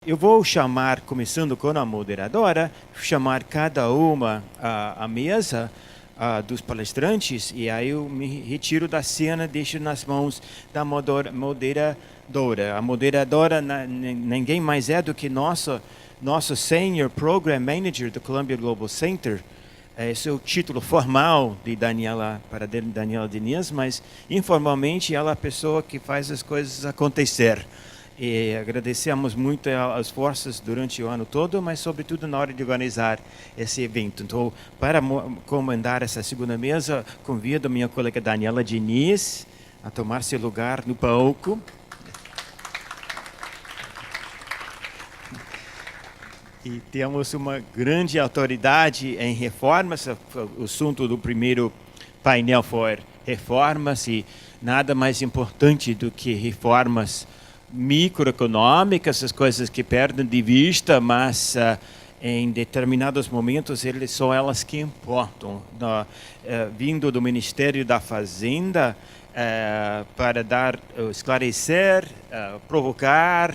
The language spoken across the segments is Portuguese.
Eu vou chamar, começando com a moderadora, chamar cada uma à mesa dos palestrantes, e aí eu me retiro da cena, deixo nas mãos da moderadora. A moderadora ninguém mais é do que nosso Senior Program Manager do Columbia Global Center. Esse é o título formal de Daniela Diniz, mas informalmente ela é a pessoa que faz as coisas acontecer. E agradecemos muito as forças durante o ano todo, mas sobretudo na hora de organizar esse evento. Então, para comandar essa segunda mesa, convido a minha colega Daniela Diniz a tomar seu lugar no palco. E temos uma grande autoridade em reformas. O assunto do primeiro painel foi reformas, e nada mais importante do que reformas microeconômicas, as coisas que perdem de vista, mas em determinados momentos são elas que importam. Vindo do Ministério da Fazenda, para esclarecer, provocar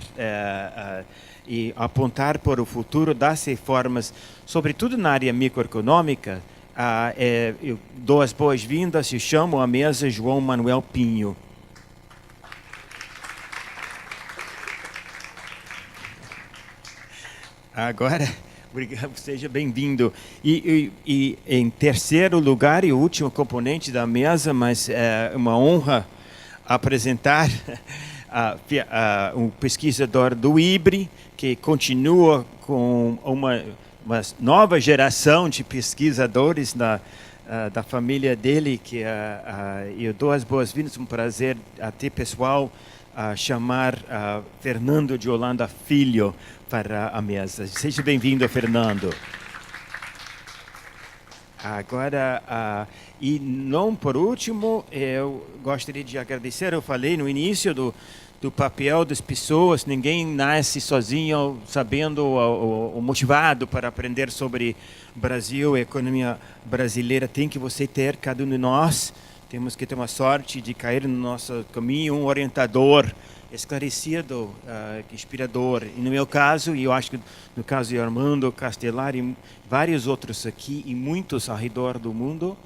e apontar para o futuro das reformas, sobretudo na área microeconômica. Eu dou as boas-vindas e chamo à mesa João Manuel Pinho. Agora, obrigado, seja bem-vindo. E em terceiro lugar, e o último componente da mesa, mas é uma honra apresentar um pesquisador do IBRE, que continua com uma nova geração de pesquisadores da família dele, que eu dou as boas-vindas, um prazer ter pessoal chamar Fernando de Holanda Filho para a mesa. Seja bem-vindo, Fernando. Agora, e não por último, eu gostaria de agradecer, eu falei no início do papel das pessoas, ninguém nasce sozinho, sabendo ou motivado para aprender sobre o Brasil, a economia brasileira. Tem que você ter, cada um de nós, temos que ter uma sorte de cair no nosso caminho, um orientador esclarecido, inspirador. E no meu caso, e eu acho que no caso de Armando Castelar e vários outros aqui, e muitos ao redor do mundo,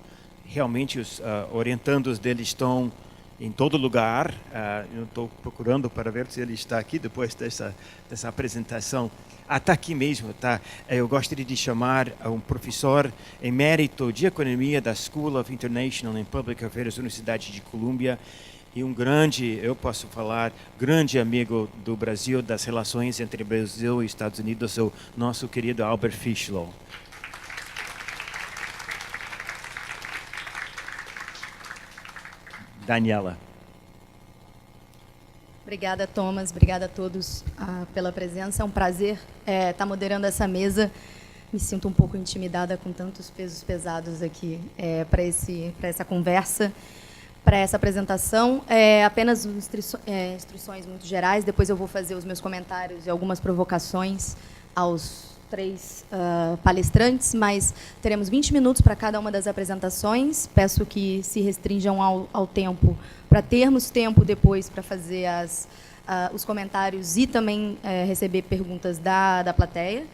realmente os orientandos deles estão em todo lugar. Eu estou procurando para ver se ele está aqui depois dessa apresentação. Está aqui mesmo, tá? Eu gostaria de chamar um professor emérito de economia da School of International and Public Affairs da Universidade de Columbia, e um grande, eu posso falar, grande amigo do Brasil, das relações entre Brasil e Estados Unidos, o nosso querido Albert Fischlow. Daniela. Obrigada, Thomas. Obrigada a todos pela presença. É um prazer estar moderando essa mesa. Me sinto um pouco intimidada com tantos pesos pesados aqui para essa conversa, para essa apresentação. Apenas instruções muito gerais. Depois eu vou fazer os meus comentários e algumas provocações aos três palestrantes, mas teremos 20 minutos para cada uma das apresentações. Peço que se restringam ao tempo, para termos tempo depois para fazer os comentários e também receber perguntas da plateia.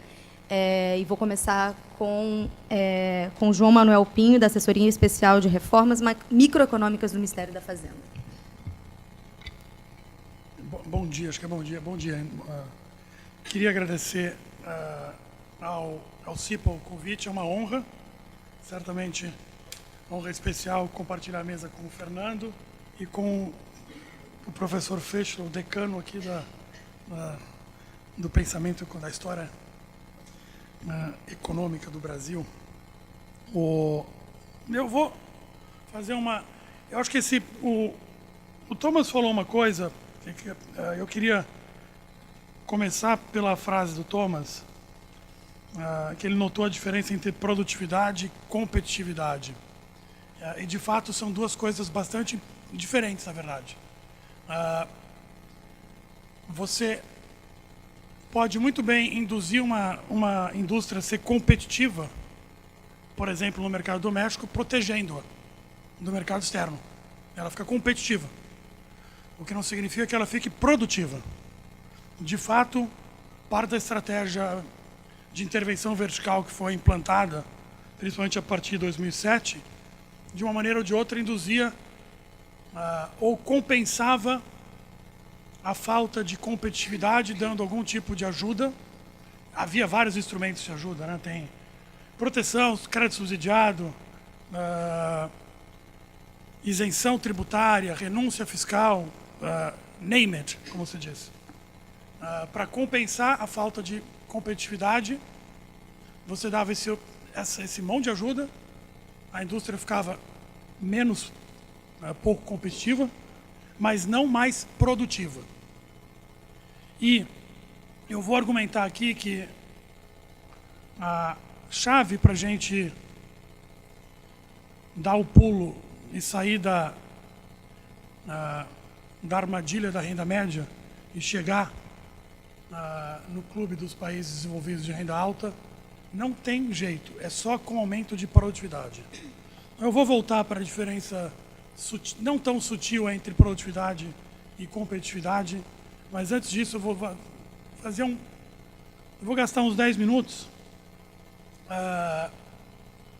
E vou começar com João Manuel Pinho, da Assessoria Especial de Reformas Microeconômicas do Ministério da Fazenda. Bom dia, acho que é bom dia. Bom dia. Queria agradecer ao CIPA o convite, é uma honra, certamente honra especial compartilhar a mesa com o Fernando e com o professor Fischlow, o decano aqui do pensamento, da história econômica do Brasil. Eu vou fazer eu acho que o Thomas falou uma coisa, eu queria começar pela frase do Thomas, que ele notou a diferença entre produtividade e competitividade. E, de fato, são duas coisas bastante diferentes, na verdade. Você pode muito bem induzir uma indústria a ser competitiva, por exemplo, no mercado doméstico, protegendo-a do mercado externo. Ela fica competitiva, o que não significa que ela fique produtiva. De fato, parte da estratégia de intervenção vertical que foi implantada, principalmente a partir de 2007, de uma maneira ou de outra induzia ou compensava a falta de competitividade, dando algum tipo de ajuda. Havia vários instrumentos de ajuda, né? Tem proteção, crédito subsidiado, isenção tributária, renúncia fiscal, name it, como se diz. Para compensar a falta de competitividade, você dava esse monte de ajuda, a indústria ficava menos pouco competitiva, mas não mais produtiva. E eu vou argumentar aqui que a chave para a gente dar o pulo e sair da armadilha da renda média e chegar no clube dos países desenvolvidos de renda alta, não tem jeito, é só com aumento de produtividade. Eu vou voltar para a diferença não tão sutil entre produtividade e competitividade, mas antes disso eu vou gastar uns 10 minutos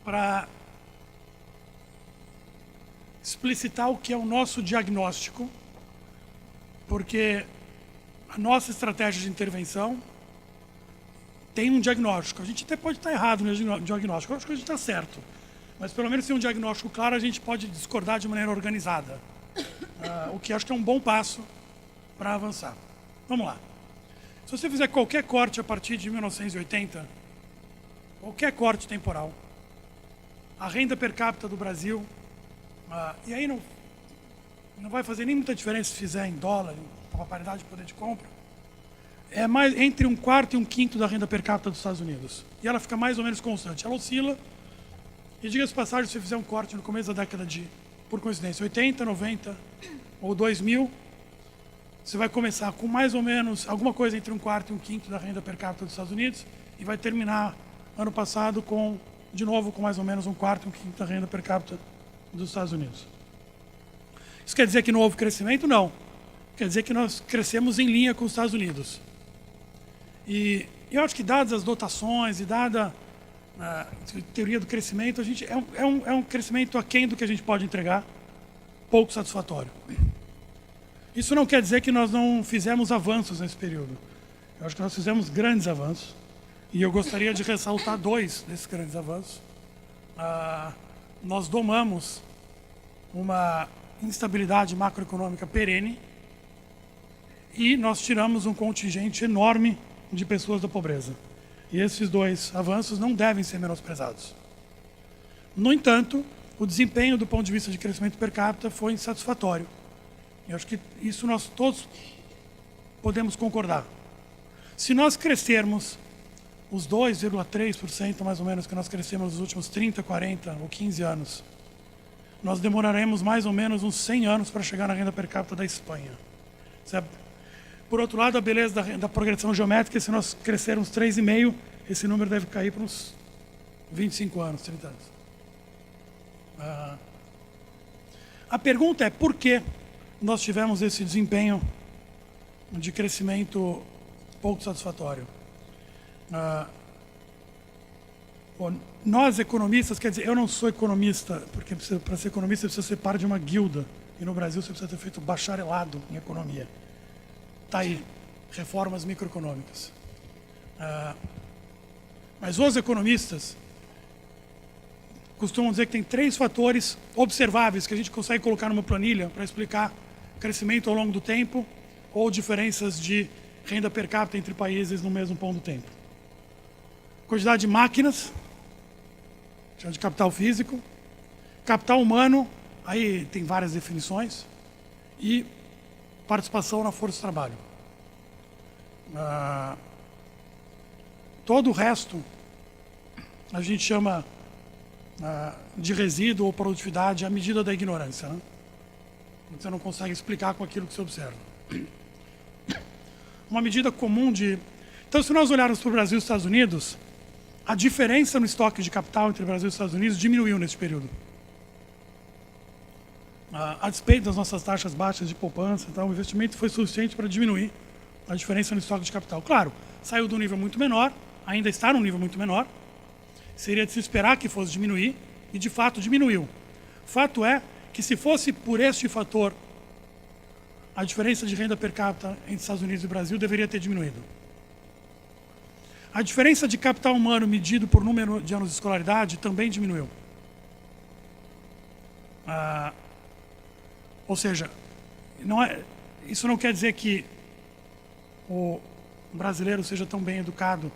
para explicitar o que é o nosso diagnóstico, porque a nossa estratégia de intervenção tem um diagnóstico. A gente até pode estar errado no diagnóstico, eu acho que a gente está certo. Mas pelo menos tem um diagnóstico claro, a gente pode discordar de maneira organizada. O que acho que é um bom passo para avançar. Vamos lá. Se você fizer qualquer corte a partir de 1980, qualquer corte temporal, a renda per capita do Brasil, e aí não vai fazer nem muita diferença se fizer em dólar, com a paridade de poder de compra, é mais entre 1/4 e 1/5 da renda per capita dos Estados Unidos. E ela fica mais ou menos constante. Ela oscila, e diga-se de passagem, se você fizer um corte no começo da década de, por coincidência, 80, 90 ou 2000, você vai começar com mais ou menos alguma coisa entre 1/4 e 1/5 da renda per capita dos Estados Unidos e vai terminar ano passado de novo com mais ou menos 1/4 e 1/5 da renda per capita dos Estados Unidos. Isso quer dizer que não houve crescimento? Não. Quer dizer que nós crescemos em linha com os Estados Unidos. E eu acho que, dadas as dotações e dada a teoria do crescimento, a gente é um crescimento aquém do que a gente pode entregar, pouco satisfatório. Isso não quer dizer que nós não fizemos avanços nesse período. Eu acho que nós fizemos grandes avanços. E eu gostaria de ressaltar 2 desses grandes avanços. Nós domamos uma instabilidade macroeconômica perene e nós tiramos um contingente enorme de pessoas da pobreza. E esses 2 avanços não devem ser menosprezados. No entanto, o desempenho do ponto de vista de crescimento per capita foi insatisfatório. Eu acho que isso nós todos podemos concordar. Se nós crescermos os 2,3% mais ou menos que nós crescemos nos últimos 30, 40 ou 15 anos, nós demoraremos mais ou menos uns 100 anos para chegar na renda per capita da Espanha. Por outro lado, a beleza da progressão geométrica, se nós crescermos 3,5%, esse número deve cair para uns 25 anos, 30 anos. A pergunta é por que nós tivemos esse desempenho de crescimento pouco satisfatório. Nós, economistas, quer dizer, eu não sou economista, porque para ser economista você precisa ser parte de uma guilda, e no Brasil você precisa ter feito bacharelado em economia. Está aí, reformas microeconômicas. Mas os economistas costumam dizer que tem 3 fatores observáveis que a gente consegue colocar numa planilha para explicar crescimento ao longo do tempo ou diferenças de renda per capita entre países no mesmo ponto do tempo. Quantidade de máquinas, chama de capital físico, capital humano, aí tem várias definições, e participação na força de trabalho. Todo o resto a gente chama de resíduo ou produtividade à medida da ignorância, né? Você não consegue explicar com aquilo que você observa. Uma medida comum de... Então, se nós olharmos para o Brasil e os Estados Unidos, a diferença no estoque de capital entre o Brasil e os Estados Unidos diminuiu nesse período. A despeito das nossas taxas baixas de poupança, então, o investimento foi suficiente para diminuir a diferença no estoque de capital. Claro, saiu de um nível muito menor, ainda está num nível muito menor, seria de se esperar que fosse diminuir, e de fato diminuiu. Fato é que se fosse por este fator, a diferença de renda per capita entre Estados Unidos e Brasil deveria ter diminuído. A diferença de capital humano medido por número de anos de escolaridade também diminuiu. Ou seja, isso não quer dizer que o brasileiro seja tão bem educado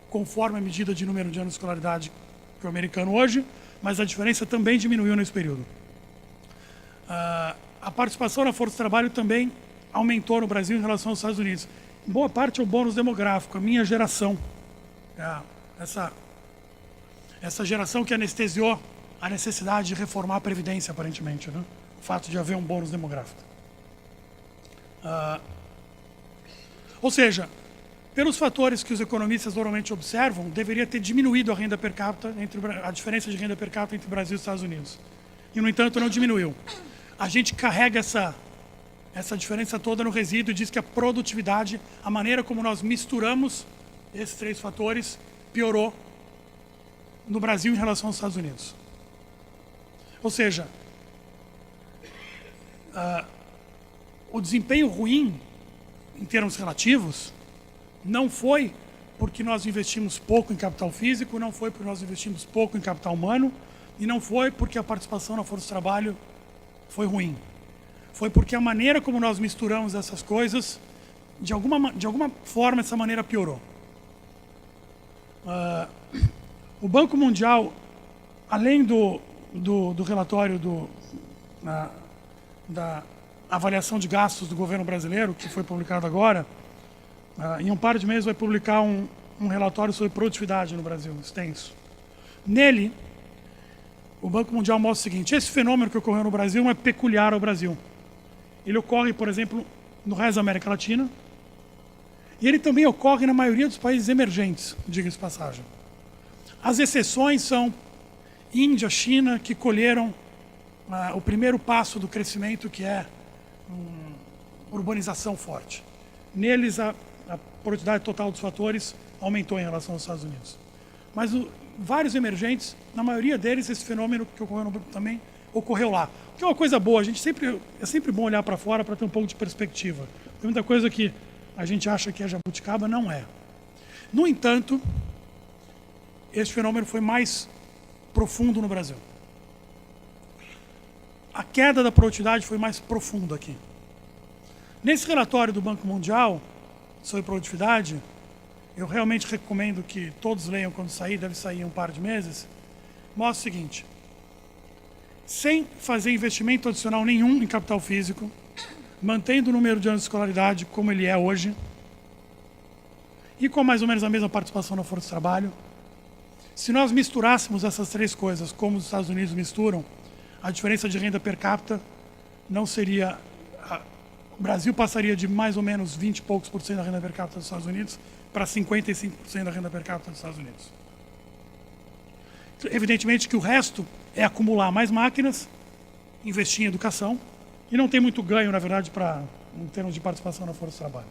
conforme a medida de número de anos de escolaridade que o americano hoje, mas a diferença também diminuiu nesse período. A participação na força de trabalho também aumentou no Brasil em relação aos Estados Unidos. Boa parte é o bônus demográfico, a minha geração. Essa geração que anestesiou a necessidade de reformar a Previdência, aparentemente, né? O fato de haver um bônus demográfico. Ou seja, pelos fatores que os economistas normalmente observam, deveria ter diminuído a renda per capita, a diferença de renda per capita entre o Brasil e os Estados Unidos. E, no entanto, não diminuiu. A gente carrega essa diferença toda no resíduo e diz que a produtividade, a maneira como nós misturamos esses três fatores, piorou no Brasil em relação aos Estados Unidos. Ou seja, o desempenho ruim, em termos relativos, não foi porque nós investimos pouco em capital físico, não foi porque nós investimos pouco em capital humano, e não foi porque a participação na força de trabalho foi ruim. Foi porque a maneira como nós misturamos essas coisas, de alguma forma, essa maneira piorou. O Banco Mundial, além do relatório da avaliação de gastos do governo brasileiro, que foi publicado agora, em um par de meses vai publicar um relatório sobre produtividade no Brasil, extenso. Nele, o Banco Mundial mostra o seguinte: esse fenômeno que ocorreu no Brasil não é peculiar ao Brasil. Ele ocorre, por exemplo, no resto da América Latina, e ele também ocorre na maioria dos países emergentes, diga-se de passagem. As exceções são Índia, China, que colheram o primeiro passo do crescimento, que é urbanização forte. Neles, a produtividade total dos fatores aumentou em relação aos Estados Unidos. Mas vários emergentes, na maioria deles, esse fenômeno que ocorreu também ocorreu lá. Que é uma coisa boa, é sempre bom olhar para fora para ter um pouco de perspectiva. Tem muita coisa que a gente acha que é jabuticaba, não é. No entanto, esse fenômeno foi mais profundo no Brasil. A queda da produtividade foi mais profunda aqui. Nesse relatório do Banco Mundial sobre produtividade, eu realmente recomendo que todos leiam quando sair, deve sair em um par de meses, mostra o seguinte: sem fazer investimento adicional nenhum em capital físico, mantendo o número de anos de escolaridade como ele é hoje, e com mais ou menos a mesma participação na força de trabalho, se nós misturássemos essas três coisas, como os Estados Unidos misturam, a diferença de renda per capita não seria... O Brasil passaria de mais ou menos 20 e poucos % da renda per capita dos Estados Unidos para 55% da renda per capita dos Estados Unidos. Evidentemente que o resto é acumular mais máquinas, investir em educação, e não tem muito ganho, na verdade, em termos de participação na força de trabalho.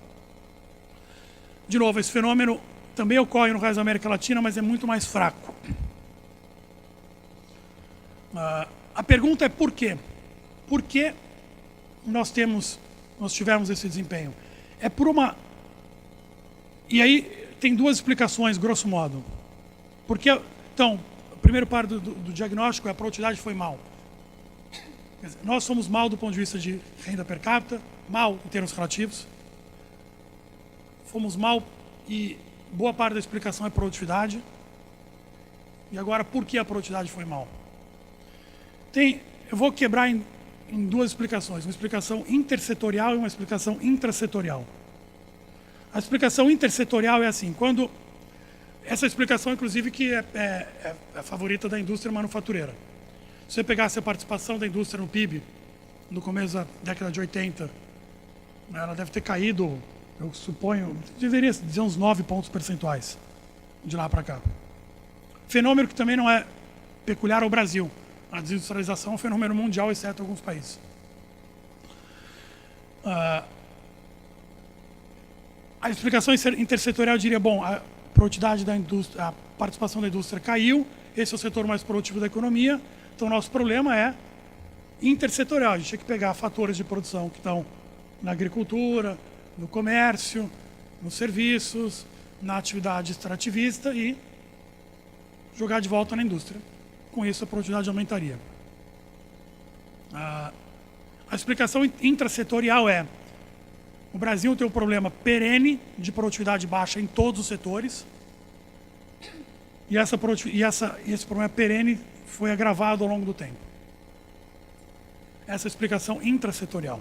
De novo, esse fenômeno também ocorre no resto da América Latina, mas é muito mais fraco. A pergunta é por quê? Por que nós tivemos esse desempenho? É por uma... E aí tem duas explicações, grosso modo. Porque, então, o primeiro par do diagnóstico é a produtividade foi mal. Quer dizer, nós somos mal do ponto de vista de renda per capita, mal em termos relativos. Fomos mal e boa parte da explicação é produtividade. E agora, por que a produtividade foi mal? Eu vou quebrar em duas explicações, uma explicação intersetorial e uma explicação intrasetorial. A explicação intersetorial é assim: quando essa explicação, inclusive, que é a favorita da indústria manufatureira. Se você pegasse a participação da indústria no PIB, no começo da década de 80, ela deve ter caído, eu suponho, deveria dizer uns 9 pontos percentuais de lá para cá. Fenômeno que também não é peculiar ao Brasil. A desindustrialização é um fenômeno mundial, exceto alguns países. A explicação intersetorial diria, bom, a produtividade da indústria, a participação da indústria caiu, esse é o setor mais produtivo da economia, então nosso problema é intersetorial. A gente tem que pegar fatores de produção que estão na agricultura, no comércio, nos serviços, na atividade extrativista e jogar de volta na indústria. Com isso, a produtividade aumentaria. A explicação intrasetorial é: o Brasil tem um problema perene de produtividade baixa em todos os setores, e esse problema perene foi agravado ao longo do tempo. Essa é a explicação intrasetorial.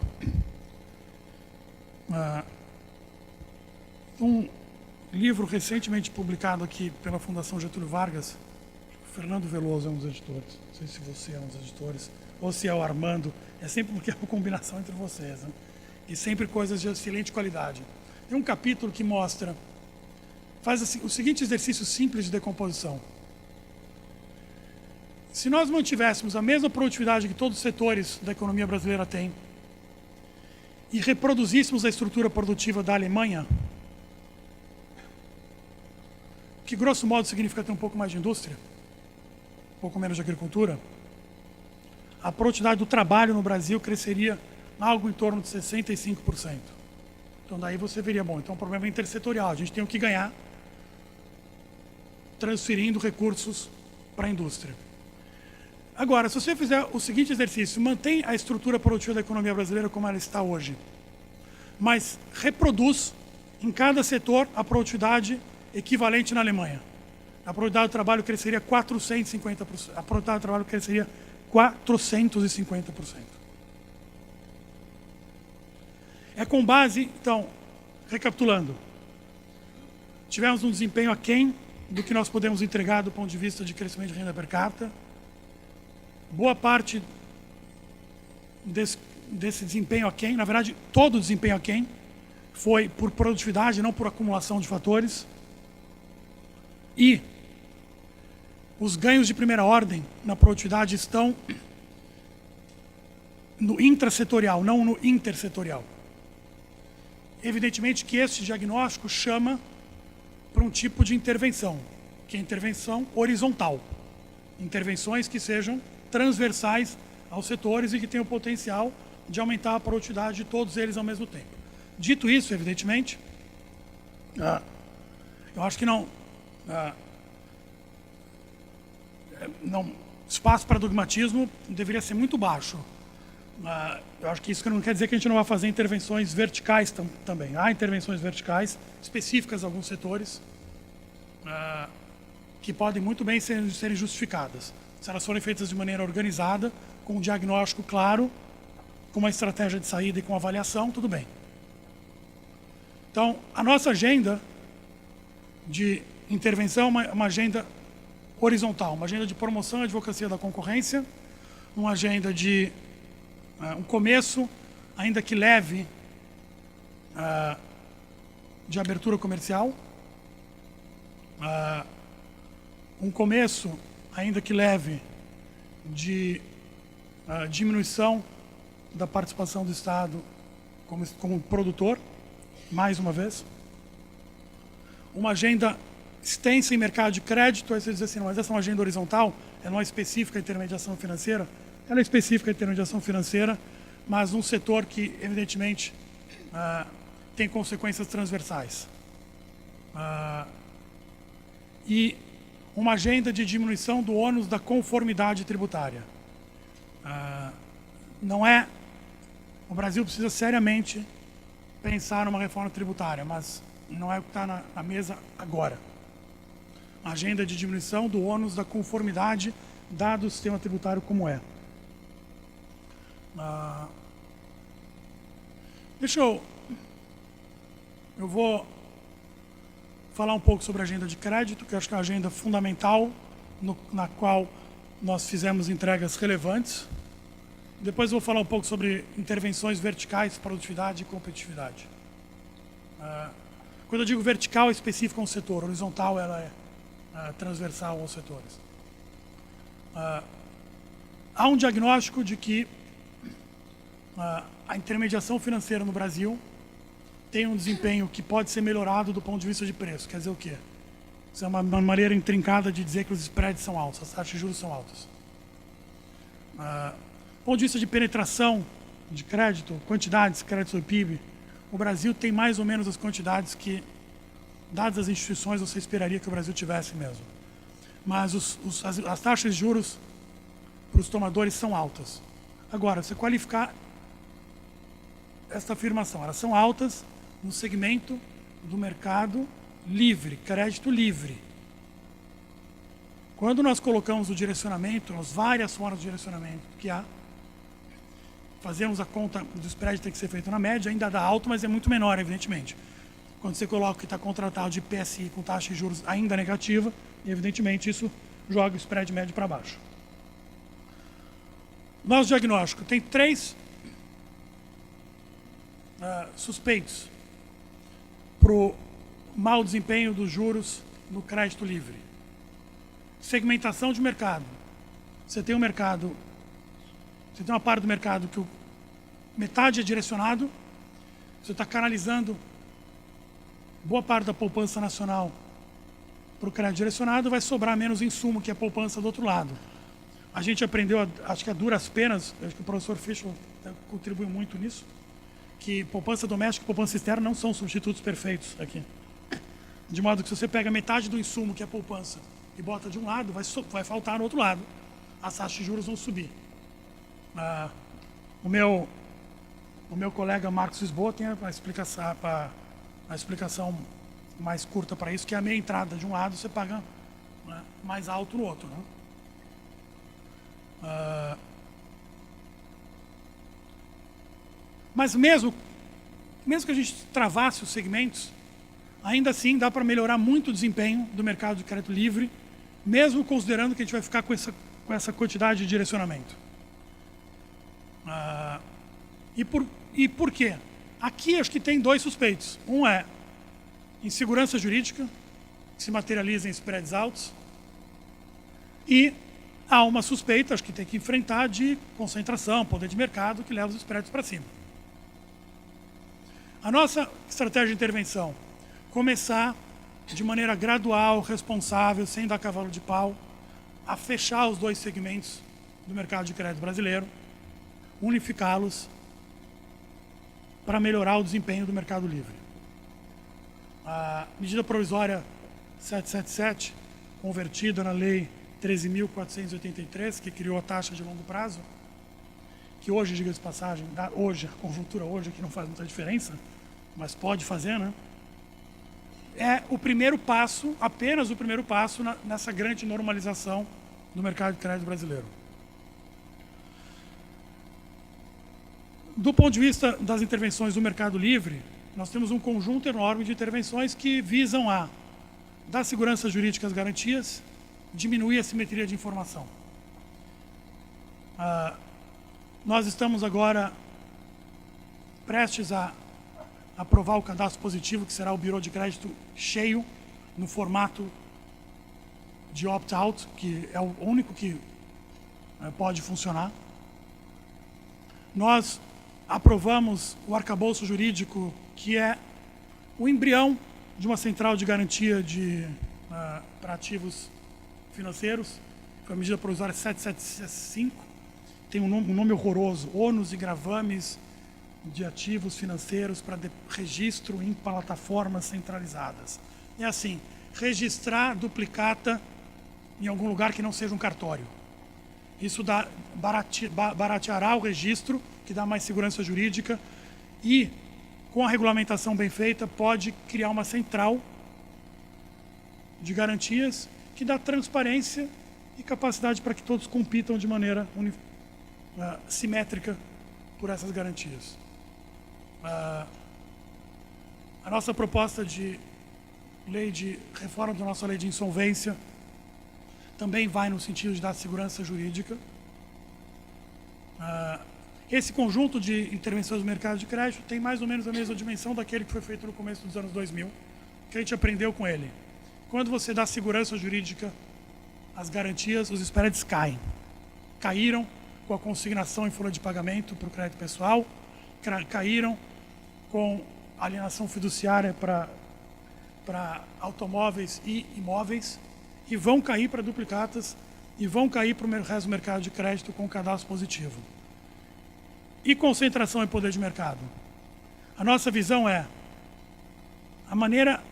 Um livro recentemente publicado aqui pela Fundação Getúlio Vargas, o Fernando Veloso é um dos editores, não sei se você é um dos editores, ou se é o Armando, é sempre porque é uma combinação entre vocês, né? E sempre coisas de excelente qualidade. Tem um capítulo que mostra, faz assim, o seguinte exercício simples de decomposição. Se nós mantivéssemos a mesma produtividade que todos os setores da economia brasileira têm e reproduzíssemos a estrutura produtiva da Alemanha, que grosso modo significa ter um pouco mais de indústria, um pouco menos de agricultura, a produtividade do trabalho no Brasil cresceria algo em torno de 65%. Então daí você veria, bom, então o problema é intersetorial, a gente tem o que ganhar transferindo recursos para a indústria. Agora, se você fizer o seguinte exercício, mantém a estrutura produtiva da economia brasileira como ela está hoje, mas reproduz em cada setor a produtividade equivalente na Alemanha. A produtividade do trabalho cresceria 450%. A produtividade do trabalho cresceria 450%. É com base, então, recapitulando, tivemos um desempenho aquém do que nós podemos entregar do ponto de vista de crescimento de renda per capita. Boa parte desse desempenho aquém, na verdade, todo o desempenho aquém, foi por produtividade, não por acumulação de fatores. E os ganhos de primeira ordem na produtividade estão no intrasetorial, não no intersetorial. Evidentemente que esse diagnóstico chama para um tipo de intervenção, que é a intervenção horizontal. Intervenções que sejam transversais aos setores e que tenham o potencial de aumentar a produtividade de todos eles ao mesmo tempo. Dito isso, evidentemente, eu acho que não espaço para dogmatismo deveria ser muito baixo. Eu acho que isso não quer dizer que a gente não vai fazer intervenções verticais também. Há intervenções verticais específicas em alguns setores que podem muito bem serem justificadas. Se elas forem feitas de maneira organizada, com um diagnóstico claro, com uma estratégia de saída e com avaliação, tudo bem. Então, a nossa agenda de intervenção é uma agenda horizontal, uma agenda de promoção e advocacia da concorrência, uma agenda de um começo, ainda que leve, de abertura comercial, um começo, ainda que leve, de diminuição da participação do Estado como produtor, mais uma vez. Uma agenda extensa em mercado de crédito, aí você diz assim, mas essa é uma agenda horizontal, ela não é específica à intermediação financeira, ela é específica à intermediação financeira, mas um setor que, evidentemente, tem consequências transversais. E uma agenda de diminuição do ônus da conformidade tributária. O Brasil precisa seriamente pensar numa reforma tributária, mas não é o que está na mesa agora. A agenda de diminuição do ônus da conformidade, dado o sistema tributário como é. Eu vou falar um pouco sobre a agenda de crédito, que eu acho que é uma agenda fundamental, na qual nós fizemos entregas relevantes. Depois eu vou falar um pouco sobre intervenções verticais, produtividade e competitividade. Quando eu digo vertical, é específico a um setor. Horizontal, ela é transversal aos setores. Há um diagnóstico de que a intermediação financeira no Brasil tem um desempenho que pode ser melhorado do ponto de vista de preço. Quer dizer o quê? Isso é uma maneira intrincada de dizer que os spreads são altos, as taxas de juros são altas. Do ponto de vista de penetração de crédito, quantidades, crédito sobre PIB, o Brasil tem mais ou menos as quantidades que, dadas as instituições, você esperaria que o Brasil tivesse mesmo. Mas as taxas de juros para os tomadores são altas. Agora, você qualificar esta afirmação, elas são altas no segmento do mercado livre, crédito livre. Quando nós colocamos o direcionamento, as várias formas de direcionamento que há, fazemos a conta do spread tem que ser feito na média, ainda dá alto, mas é muito menor, evidentemente. Quando você coloca o que está contratado de PSI com taxa de juros ainda negativa, evidentemente isso joga o spread médio para baixo. Nosso diagnóstico tem 3 suspeitos para o mau desempenho dos juros no crédito livre. Segmentação de mercado. Você tem um mercado, você tem uma parte do mercado que metade é direcionado, você está canalizando boa parte da poupança nacional para o crédito direcionado, vai sobrar menos insumo, que é a poupança do outro lado. A gente aprendeu, acho que a duras penas, acho que o professor Fischl contribuiu muito nisso, que poupança doméstica e poupança externa não são substitutos perfeitos aqui. De modo que se você pega metade do insumo, que é a poupança, e bota de um lado, vai faltar no outro lado. As taxas de juros vão subir. O meu colega Marcos Lisboa tem a explicação mais curta para isso, que é a meia entrada de um lado, você paga, né, mais alto no outro. Né? Mas mesmo que a gente travasse os segmentos, ainda assim dá para melhorar muito o desempenho do mercado de crédito livre, mesmo considerando que a gente vai ficar com essa quantidade de direcionamento. E por quê? Aqui acho que tem 2 suspeitos. Um é insegurança jurídica, que se materializa em spreads altos, e há uma suspeita, acho que tem que enfrentar, de concentração, poder de mercado, que leva os spreads para cima. A nossa estratégia de intervenção, começar de maneira gradual, responsável, sem dar cavalo de pau, a fechar os 2 segmentos do mercado de crédito brasileiro, unificá-los para melhorar o desempenho do mercado livre. A medida provisória 777, convertida na lei 13.483, que criou a taxa de longo prazo, que hoje, diga-se de passagem, a conjuntura hoje aqui não faz muita diferença, mas pode fazer, né? É o primeiro passo, apenas o primeiro passo nessa grande normalização do mercado de crédito brasileiro. Do ponto de vista das intervenções do mercado livre, nós temos um conjunto enorme de intervenções que visam a dar segurança jurídica às garantias, diminuir a simetria de informação. Nós estamos agora prestes a aprovar o cadastro positivo, que será o Bureau de Crédito cheio, no formato de opt-out, que é o único que pode funcionar. Nós aprovamos o arcabouço jurídico, que é o embrião de uma central de garantia para ativos financeiros, foi a medida provisória 775, tem um nome horroroso, ônus e gravames de ativos financeiros para registro em plataformas centralizadas. É assim, registrar duplicata em algum lugar que não seja um cartório. Isso barateará o registro, que dá mais segurança jurídica, e, com a regulamentação bem feita, pode criar uma central de garantias que dá transparência e capacidade para que todos compitam de maneira simétrica por essas garantias. A nossa proposta de lei de reforma da nossa lei de insolvência também vai no sentido de dar segurança jurídica. Esse conjunto de intervenções do mercado de crédito tem mais ou menos a mesma dimensão daquele que foi feito no começo dos anos 2000, que a gente aprendeu com ele. Quando você dá segurança jurídica às garantias, os spreads caem. Caíram com a consignação em folha de pagamento para o crédito pessoal, caíram com alienação fiduciária para automóveis e imóveis, e vão cair para duplicatas, e vão cair para o resto do mercado de crédito com cadastro positivo. E concentração em poder de mercado. A nossa visão é, a maneira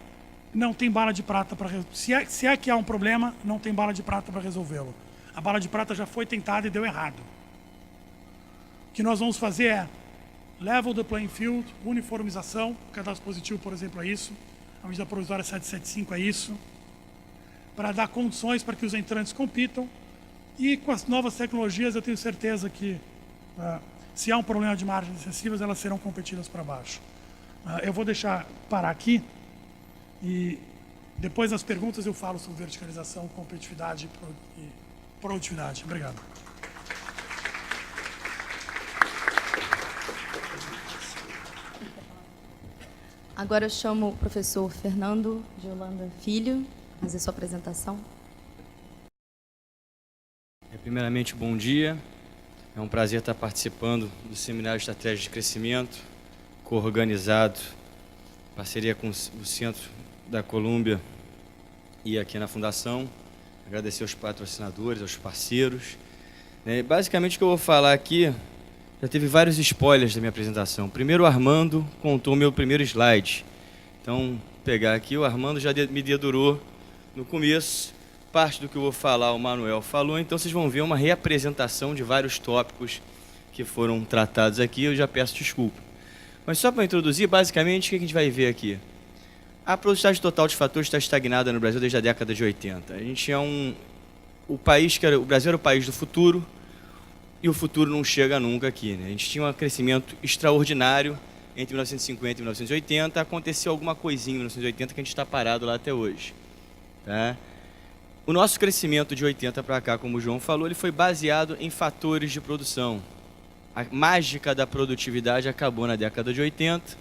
não tem bala de prata para se é que há um problema, não tem bala de prata para resolvê-lo. A bala de prata já foi tentada e deu errado. O que nós vamos fazer é level the playing field, uniformização, o cadastro positivo, por exemplo, é isso, a medida provisória 775 é isso, para dar condições para que os entrantes compitam, e com as novas tecnologias eu tenho certeza que se há um problema de margens excessivas, elas serão competidas para baixo. Eu vou deixar parar aqui e depois nas perguntas eu falo sobre verticalização, competitividade e produtividade. Obrigado. Agora eu chamo o professor Fernando de Holanda Filho, fazer sua apresentação. Primeiramente, bom dia. É um prazer estar participando do Seminário de Estratégia de Crescimento, co-organizado, parceria com o Centro da Colômbia e aqui na Fundação. Agradecer aos patrocinadores, aos parceiros. Basicamente, o que eu vou falar aqui, já teve vários spoilers da minha apresentação. Primeiro, o Armando contou o meu primeiro slide. Então, vou pegar aqui, o Armando já me dedurou no começo. Parte do que eu vou falar, o Manuel falou, então vocês vão ver uma reapresentação de vários tópicos que foram tratados aqui, eu já peço desculpa. Mas só para introduzir, basicamente, o que a gente vai ver aqui? A produtividade total de fatores está estagnada no Brasil desde a década de 80. A gente é o Brasil era o país do futuro, e o futuro não chega nunca aqui, né? A gente tinha um crescimento extraordinário entre 1950 e 1980, aconteceu alguma coisinha em 1980 que a gente está parado lá até hoje, tá? O nosso crescimento de 80 para cá, como o João falou, ele foi baseado em fatores de produção. A mágica da produtividade acabou na década de 80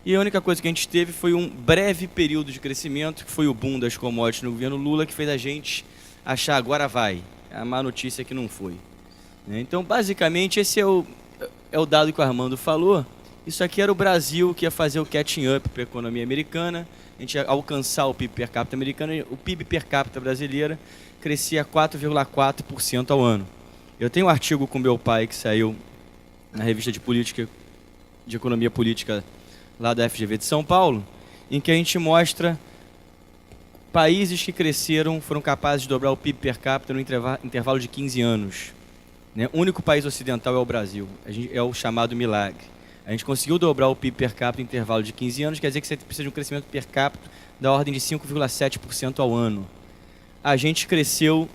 e a única coisa que a gente teve foi um breve período de crescimento, que foi o boom das commodities no governo Lula, que fez a gente achar agora vai. A má notícia é que não foi. Então, basicamente, esse é o dado que o Armando falou. Isso aqui era o Brasil que ia fazer o catching up para a economia americana, a gente ia alcançar o PIB per capita americano, e o PIB per capita brasileira crescia 4,4% ao ano. Eu tenho um artigo com meu pai que saiu na revista de economia política lá da FGV de São Paulo, em que a gente mostra países que cresceram, foram capazes de dobrar o PIB per capita no intervalo de 15 anos. O único país ocidental é o Brasil, é o chamado milagre. A gente conseguiu dobrar o PIB per capita em intervalo de 15 anos, quer dizer que você precisa de um crescimento per capita da ordem de 5,7% ao ano. A gente cresceu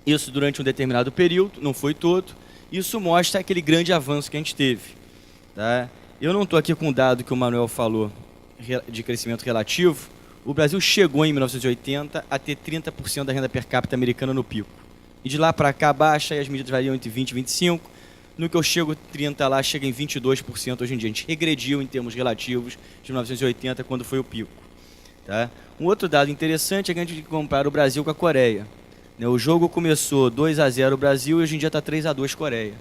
isso durante um determinado período, não foi todo. Isso mostra aquele grande avanço que a gente teve, tá? Eu não estou aqui com o dado que o Manuel falou de crescimento relativo. O Brasil chegou em 1980 a ter 30% da renda per capita americana no pico. E de lá para cá baixa e as medidas variam entre 20% e 25%. No que eu chego 30 lá, chega em 22% hoje em dia. A gente regrediu em termos relativos de 1980, quando foi o pico. Tá? Um outro dado interessante é que a gente compara o Brasil com a Coreia. O jogo começou 2-0 o Brasil e hoje em dia está 3-2 Coreia.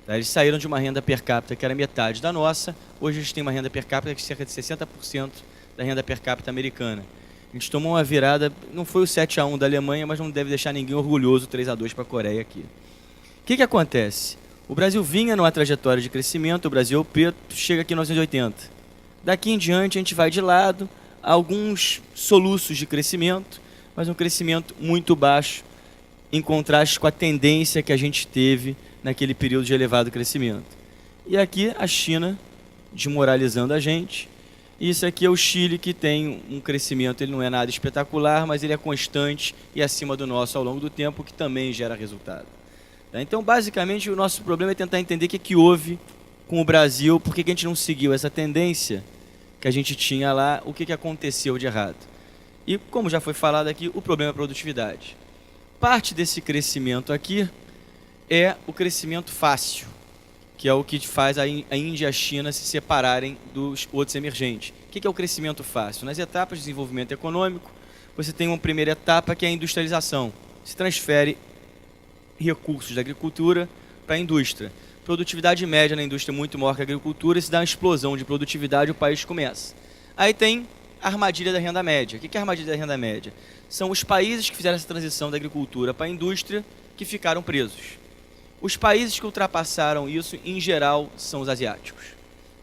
Tá? Eles saíram de uma renda per capita que era metade da nossa, hoje a gente tem uma renda per capita que é cerca de 60% da renda per capita americana. A gente tomou uma virada, não foi o 7-1 da Alemanha, mas não deve deixar ninguém orgulhoso 3-2 para a Coreia aqui. O que acontece? O Brasil vinha numa trajetória de crescimento, o Brasil é o preto, chega aqui em 1980. Daqui em diante a gente vai de lado, alguns soluços de crescimento, mas um crescimento muito baixo, em contraste com a tendência que a gente teve naquele período de elevado crescimento. E aqui a China desmoralizando a gente. E isso aqui é o Chile, que tem um crescimento, ele não é nada espetacular, mas ele é constante e acima do nosso ao longo do tempo, que também gera resultado. Então, basicamente, o nosso problema é tentar entender o que houve com o Brasil, por que a gente não seguiu essa tendência que a gente tinha lá, o que aconteceu de errado. E, como já foi falado aqui, o problema é a produtividade. Parte desse crescimento aqui é o crescimento fácil, que é o que faz a Índia e a China se separarem dos outros emergentes. O que é o crescimento fácil? Nas etapas de desenvolvimento econômico, você tem uma primeira etapa que é a industrialização. Se transfere recursos da agricultura para a indústria. Produtividade média na indústria é muito maior que a agricultura, e se dá uma explosão de produtividade, o país começa. Aí tem a armadilha da renda média. O que é a armadilha da renda média? São os países que fizeram essa transição da agricultura para a indústria que ficaram presos. Os países que ultrapassaram isso, em geral, são os asiáticos.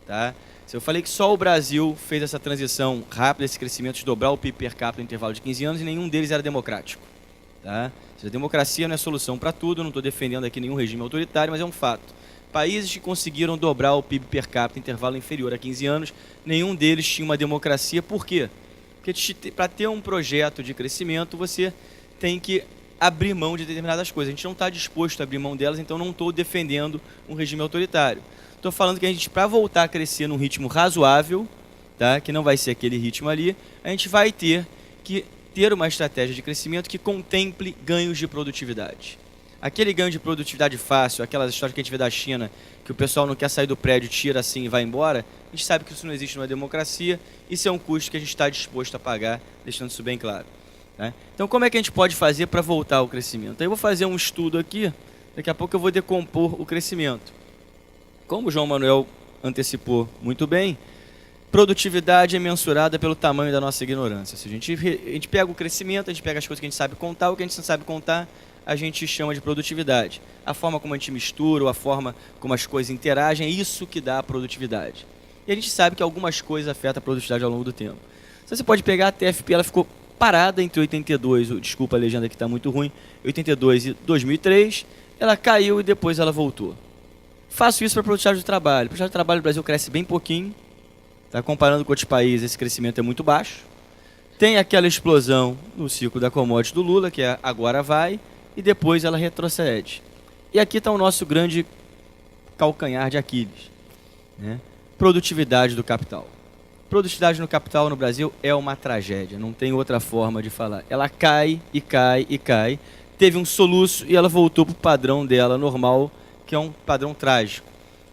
Tá? Se eu falei que só o Brasil fez essa transição rápida, esse crescimento de dobrar o PIB per capita no intervalo de 15 anos, e nenhum deles era democrático. Tá? A democracia não é solução para tudo, não estou defendendo aqui nenhum regime autoritário, mas é um fato. Países que conseguiram dobrar o PIB per capita em intervalo inferior a 15 anos, nenhum deles tinha uma democracia. Por quê? Porque para ter um projeto de crescimento, você tem que abrir mão de determinadas coisas. A gente não está disposto a abrir mão delas, então não estou defendendo um regime autoritário. Estou falando que a gente, para voltar a crescer num ritmo razoável, tá? Que não vai ser aquele ritmo ali, a gente vai ter que ter uma estratégia de crescimento que contemple ganhos de produtividade. Aquele ganho de produtividade fácil, aquelas histórias que a gente vê da China, que o pessoal não quer sair do prédio, tira assim e vai embora, a gente sabe que isso não existe numa democracia, isso é um custo que a gente está disposto a pagar, deixando isso bem claro. Né? Então, como é que a gente pode fazer para voltar ao crescimento? Aí eu vou fazer um estudo aqui, daqui a pouco eu vou decompor o crescimento. Como o João Manuel antecipou muito bem, produtividade é mensurada pelo tamanho da nossa ignorância. Se a gente pega o crescimento, a gente pega as coisas que a gente sabe contar, o que a gente não sabe contar, a gente chama de produtividade. A forma como a gente mistura, a forma como as coisas interagem, é isso que dá a produtividade. E a gente sabe que algumas coisas afetam a produtividade ao longo do tempo. Então, você pode pegar a TFP, ela ficou parada entre 82, desculpa a legenda que está muito ruim, 82 e 2003, ela caiu e depois ela voltou. Faço isso para a produtividade do trabalho. A produtividade do trabalho no Brasil cresce bem pouquinho, tá? Comparando com outros países, esse crescimento é muito baixo. Tem aquela explosão no ciclo da commodity do Lula, que é agora vai, e depois ela retrocede. E aqui está o nosso grande calcanhar de Aquiles, né? Produtividade do capital. Produtividade no capital no Brasil é uma tragédia, não tem outra forma de falar. Ela cai e cai e cai. Teve um soluço e ela voltou para o padrão dela normal, que é um padrão trágico.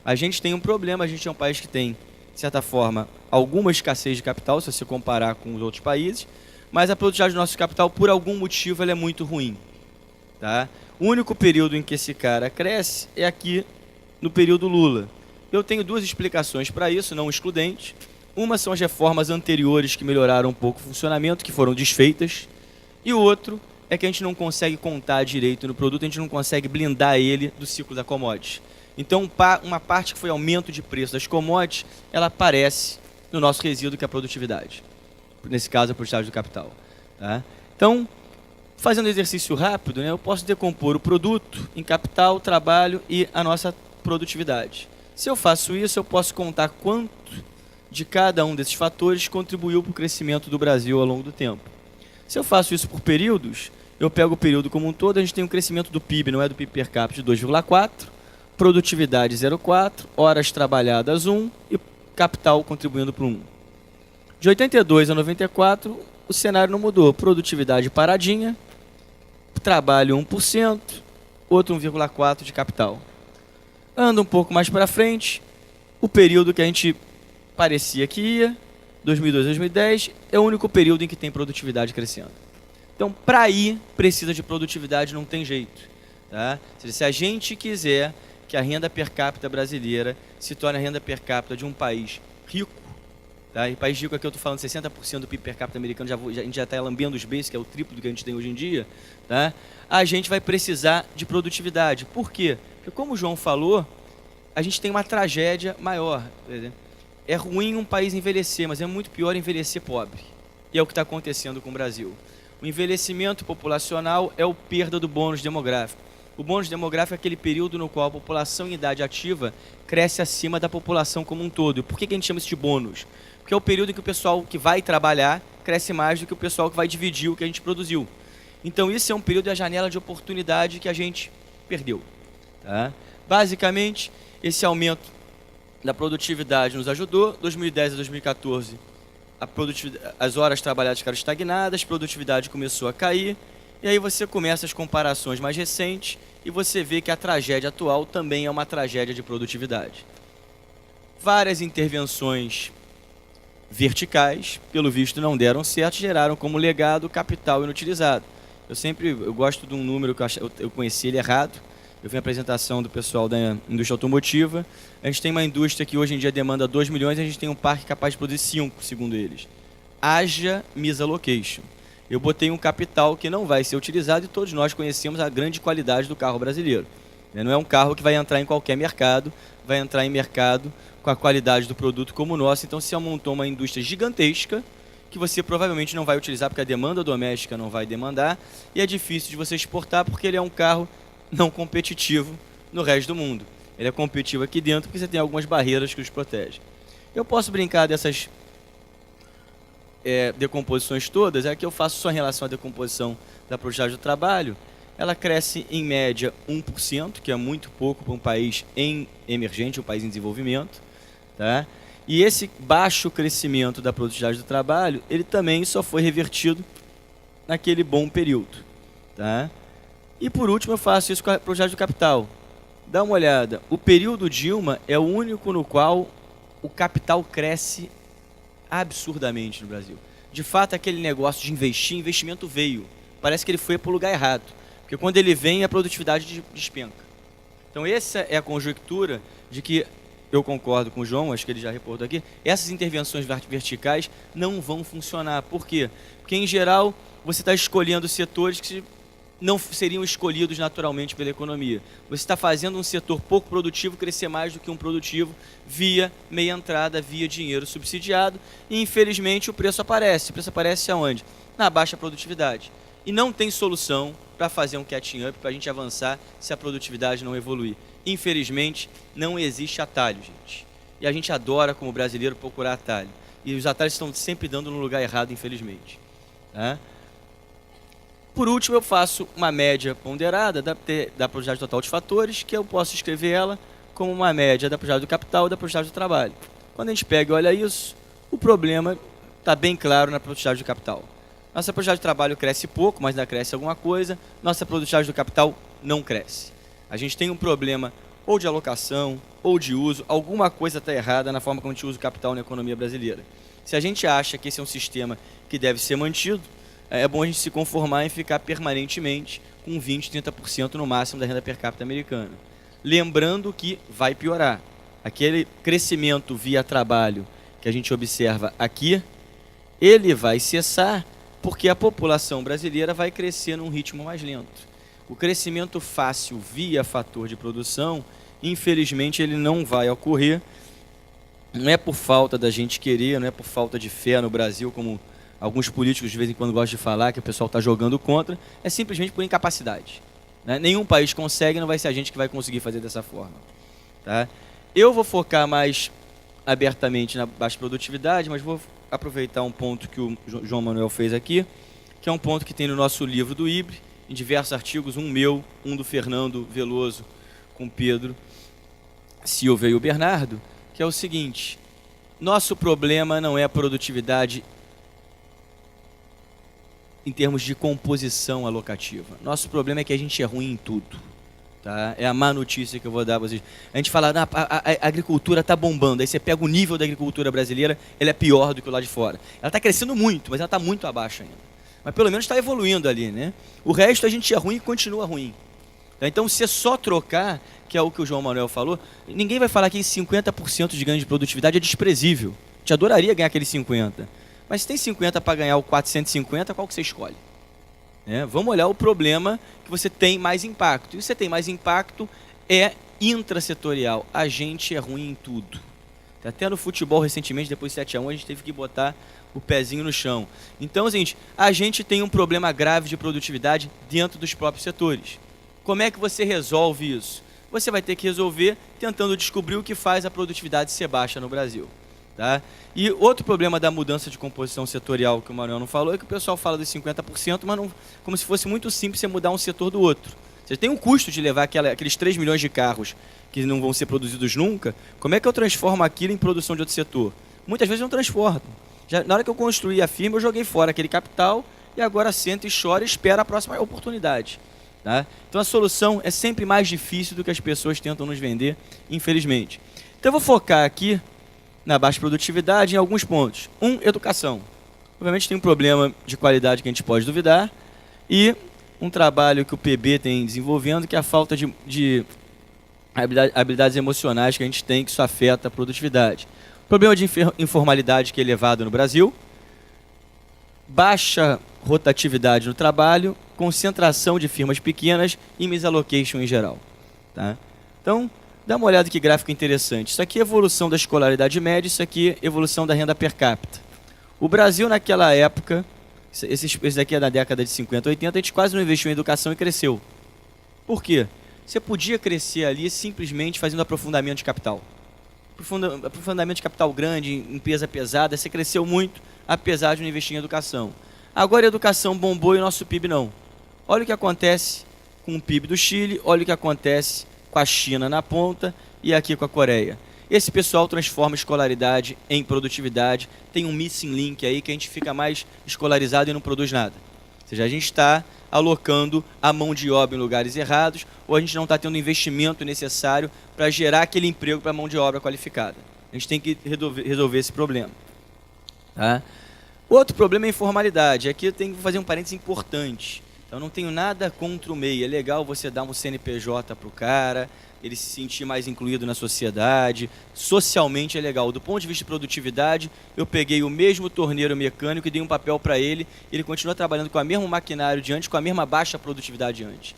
A gente tem um problema, a gente é um país que tem, de certa forma, alguma escassez de capital, se você comparar com os outros países, mas a produtividade do nosso capital, por algum motivo, ela é muito ruim. Tá? O único período em que esse cara cresce é aqui no período Lula. Eu tenho duas explicações para isso, não excludentes. Uma são as reformas anteriores que melhoraram um pouco o funcionamento, que foram desfeitas. E o outro é que a gente não consegue contar direito no produto, a gente não consegue blindar ele do ciclo da commodity. Então, uma parte que foi aumento de preço das commodities, ela aparece no nosso resíduo, que é a produtividade. Nesse caso, a produtividade do capital. Tá? Então, fazendo um exercício rápido, né, eu posso decompor o produto em capital, trabalho e a nossa produtividade. Se eu faço isso, eu posso contar quanto de cada um desses fatores contribuiu para o crescimento do Brasil ao longo do tempo. Se eu faço isso por períodos, eu pego o período como um todo, a gente tem um crescimento do PIB, não é do PIB per capita, de 2,4, produtividade 0,4, horas trabalhadas 1 e capital contribuindo para 1. De 82 a 94, o cenário não mudou. Produtividade paradinha, trabalho 1%, outro 1,4% de capital. Anda um pouco mais para frente, o período que a gente parecia que ia, 2002 a 2010, é o único período em que tem produtividade crescendo. Então, para ir, precisa de produtividade, não tem jeito. Tá? Se a gente quiser que a renda per capita brasileira se torne a renda per capita de um país rico, tá? E país rico aqui eu estou falando 60% do PIB per capita americano, a gente já está lambendo os beijos, que é o triplo do que a gente tem hoje em dia, tá? A gente vai precisar de produtividade. Por quê? Porque, como o João falou, a gente tem uma tragédia maior. É ruim um país envelhecer, mas é muito pior envelhecer pobre. E é o que está acontecendo com o Brasil. O envelhecimento populacional é a perda do bônus demográfico. O bônus demográfico é aquele período no qual a população em idade ativa cresce acima da população como um todo. Por que a gente chama isso de bônus? Porque é o período em que o pessoal que vai trabalhar cresce mais do que o pessoal que vai dividir o que a gente produziu. Então, isso é um período da janela de oportunidade que a gente perdeu. Tá? Basicamente, esse aumento da produtividade nos ajudou. 2010 a 2014, as horas trabalhadas ficaram estagnadas, a produtividade começou a cair. E aí você começa as comparações mais recentes e você vê que a tragédia atual também é uma tragédia de produtividade. Várias intervenções verticais, pelo visto, não deram certo, geraram como legado capital inutilizado. Eu gosto de um número que eu conheci ele errado, eu vi a apresentação do pessoal da indústria automotiva. A gente tem uma indústria que hoje em dia demanda 2 milhões e a gente tem um parque capaz de produzir 5, segundo eles. Haja misalocation. Eu botei um capital que não vai ser utilizado e todos nós conhecemos a grande qualidade do carro brasileiro. Não é um carro que vai entrar em qualquer mercado, vai entrar em mercado com a qualidade do produto como o nosso. Então se montou uma indústria gigantesca que você provavelmente não vai utilizar porque a demanda doméstica não vai demandar e é difícil de você exportar porque ele é um carro não competitivo no resto do mundo. Ele é competitivo aqui dentro porque você tem algumas barreiras que os protegem. Eu posso brincar dessas decomposições todas, é que eu faço só em relação à decomposição da produtividade do trabalho. Ela cresce em média 1%, que é muito pouco para um país emergente, um país em desenvolvimento. Tá? E esse baixo crescimento da produtividade do trabalho, ele também só foi revertido naquele bom período. Tá? E por último eu faço isso com a produtividade do capital. Dá uma olhada, o período Dilma é o único no qual o capital cresce absurdamente no Brasil. De fato, aquele negócio de investimento veio. Parece que ele foi para o lugar errado. Porque quando ele vem, a produtividade despenca. Então essa é a conjectura de que, eu concordo com o João, acho que ele já reportou aqui, essas intervenções verticais não vão funcionar. Por quê? Porque, em geral, você está escolhendo setores que não seriam escolhidos naturalmente pela economia. Você está fazendo um setor pouco produtivo crescer mais do que um produtivo via meia entrada, via dinheiro subsidiado e, infelizmente, o preço aparece. O preço aparece aonde? Na baixa produtividade. E não tem solução para fazer um catching up, para a gente avançar se a produtividade não evoluir. Infelizmente, não existe atalho, gente. E a gente adora, como brasileiro, procurar atalho. E os atalhos estão sempre dando no lugar errado, infelizmente. Tá? Por último, eu faço uma média ponderada da produtividade total de fatores, que eu posso escrever ela como uma média da produtividade do capital e da produtividade do trabalho. Quando a gente pega e olha isso, o problema está bem claro na produtividade do capital. Nossa produtividade do trabalho cresce pouco, mas ainda cresce alguma coisa. Nossa produtividade do capital não cresce. A gente tem um problema ou de alocação, ou de uso, alguma coisa está errada na forma como a gente usa o capital na economia brasileira. Se a gente acha que esse é um sistema que deve ser mantido, é bom a gente se conformar em ficar permanentemente com 20%, 30% no máximo da renda per capita americana. Lembrando que vai piorar. Aquele crescimento via trabalho que a gente observa aqui, ele vai cessar porque a população brasileira vai crescer num ritmo mais lento. O crescimento fácil via fator de produção, infelizmente, ele não vai ocorrer. Não é por falta da gente querer, não é por falta de fé no Brasil, como alguns políticos de vez em quando gostam de falar, que o pessoal está jogando contra, é simplesmente por incapacidade. Né? Nenhum país consegue, não vai ser a gente que vai conseguir fazer dessa forma. Tá? Eu vou focar mais abertamente na baixa produtividade, mas vou aproveitar um ponto que o João Manuel fez aqui, que é um ponto que tem no nosso livro do IBRE, em diversos artigos, um meu, um do Fernando Veloso, com Pedro Silva e o Bernardo, que é o seguinte: nosso problema não é a produtividade em termos de composição alocativa. Nosso problema é que a gente é ruim em tudo. Tá? É a má notícia que eu vou dar para vocês. A gente fala, a agricultura está bombando, aí você pega o nível da agricultura brasileira, ela é pior do que o lá de fora. Ela está crescendo muito, mas ela está muito abaixo ainda. Mas pelo menos está evoluindo ali, né? O resto a gente é ruim e continua ruim. Então, se é só trocar, que é o que o João Manuel falou, ninguém vai falar que 50% de ganho de produtividade é desprezível. Te adoraria ganhar aquele 50%. Mas se tem 50 para ganhar o 450, qual que você escolhe? Vamos olhar o problema que você tem mais impacto. E você tem mais impacto é intrasetorial. A gente é ruim em tudo. Até no futebol, recentemente, depois de 7-1, a gente teve que botar o pezinho no chão. Então, gente, a gente tem um problema grave de produtividade dentro dos próprios setores. Como é que você resolve isso? Você vai ter que resolver tentando descobrir o que faz a produtividade ser baixa no Brasil. Tá? E outro problema da mudança de composição setorial que o Manuel não falou é que o pessoal fala dos 50%, mas não, como se fosse muito simples você mudar um setor do outro. Você tem um custo de levar aqueles 3 milhões de carros que não vão ser produzidos nunca. Como é que eu transformo aquilo em produção de outro setor? Muitas vezes eu não transformo. Na hora que eu construí a firma, eu joguei fora aquele capital e agora senta e chora e espera a próxima oportunidade. Tá? Então a solução é sempre mais difícil do que as pessoas tentam nos vender, infelizmente. Então eu vou focar aqui na baixa produtividade em alguns pontos. Educação. Obviamente tem um problema de qualidade que a gente pode duvidar e um trabalho que o PB tem desenvolvendo, que é a falta de habilidades emocionais que a gente tem, que isso afeta a produtividade. Problema de informalidade que é elevado no Brasil, baixa rotatividade no trabalho, concentração de firmas pequenas e misallocation em geral. Tá? Então, dá uma olhada que gráfico interessante. Isso aqui é evolução da escolaridade média, isso aqui é evolução da renda per capita. O Brasil, naquela época, esse daqui é da década de 50, 80, a gente quase não investiu em educação e cresceu. Por quê? Você podia crescer ali simplesmente fazendo aprofundamento de capital. Aprofundamento de capital grande, empresa pesada, você cresceu muito, apesar de não investir em educação. Agora a educação bombou e o nosso PIB não. Olha o que acontece com o PIB do Chile, olha o que acontece com a China na ponta e aqui com a Coreia. Esse pessoal transforma escolaridade em produtividade, tem um missing link aí que a gente fica mais escolarizado e não produz nada. Ou seja, a gente está alocando a mão de obra em lugares errados ou a gente não está tendo o investimento necessário para gerar aquele emprego para a mão de obra qualificada. A gente tem que resolver esse problema. Tá? Outro problema é a informalidade. Aqui eu tenho que fazer um parênteses importante. Então, não tenho nada contra o MEI. É legal você dar um CNPJ para o cara, ele se sentir mais incluído na sociedade. Socialmente é legal. Do ponto de vista de produtividade, eu peguei o mesmo torneiro mecânico e dei um papel para ele. Ele continua trabalhando com o mesmo maquinário de antes, com a mesma baixa produtividade de antes.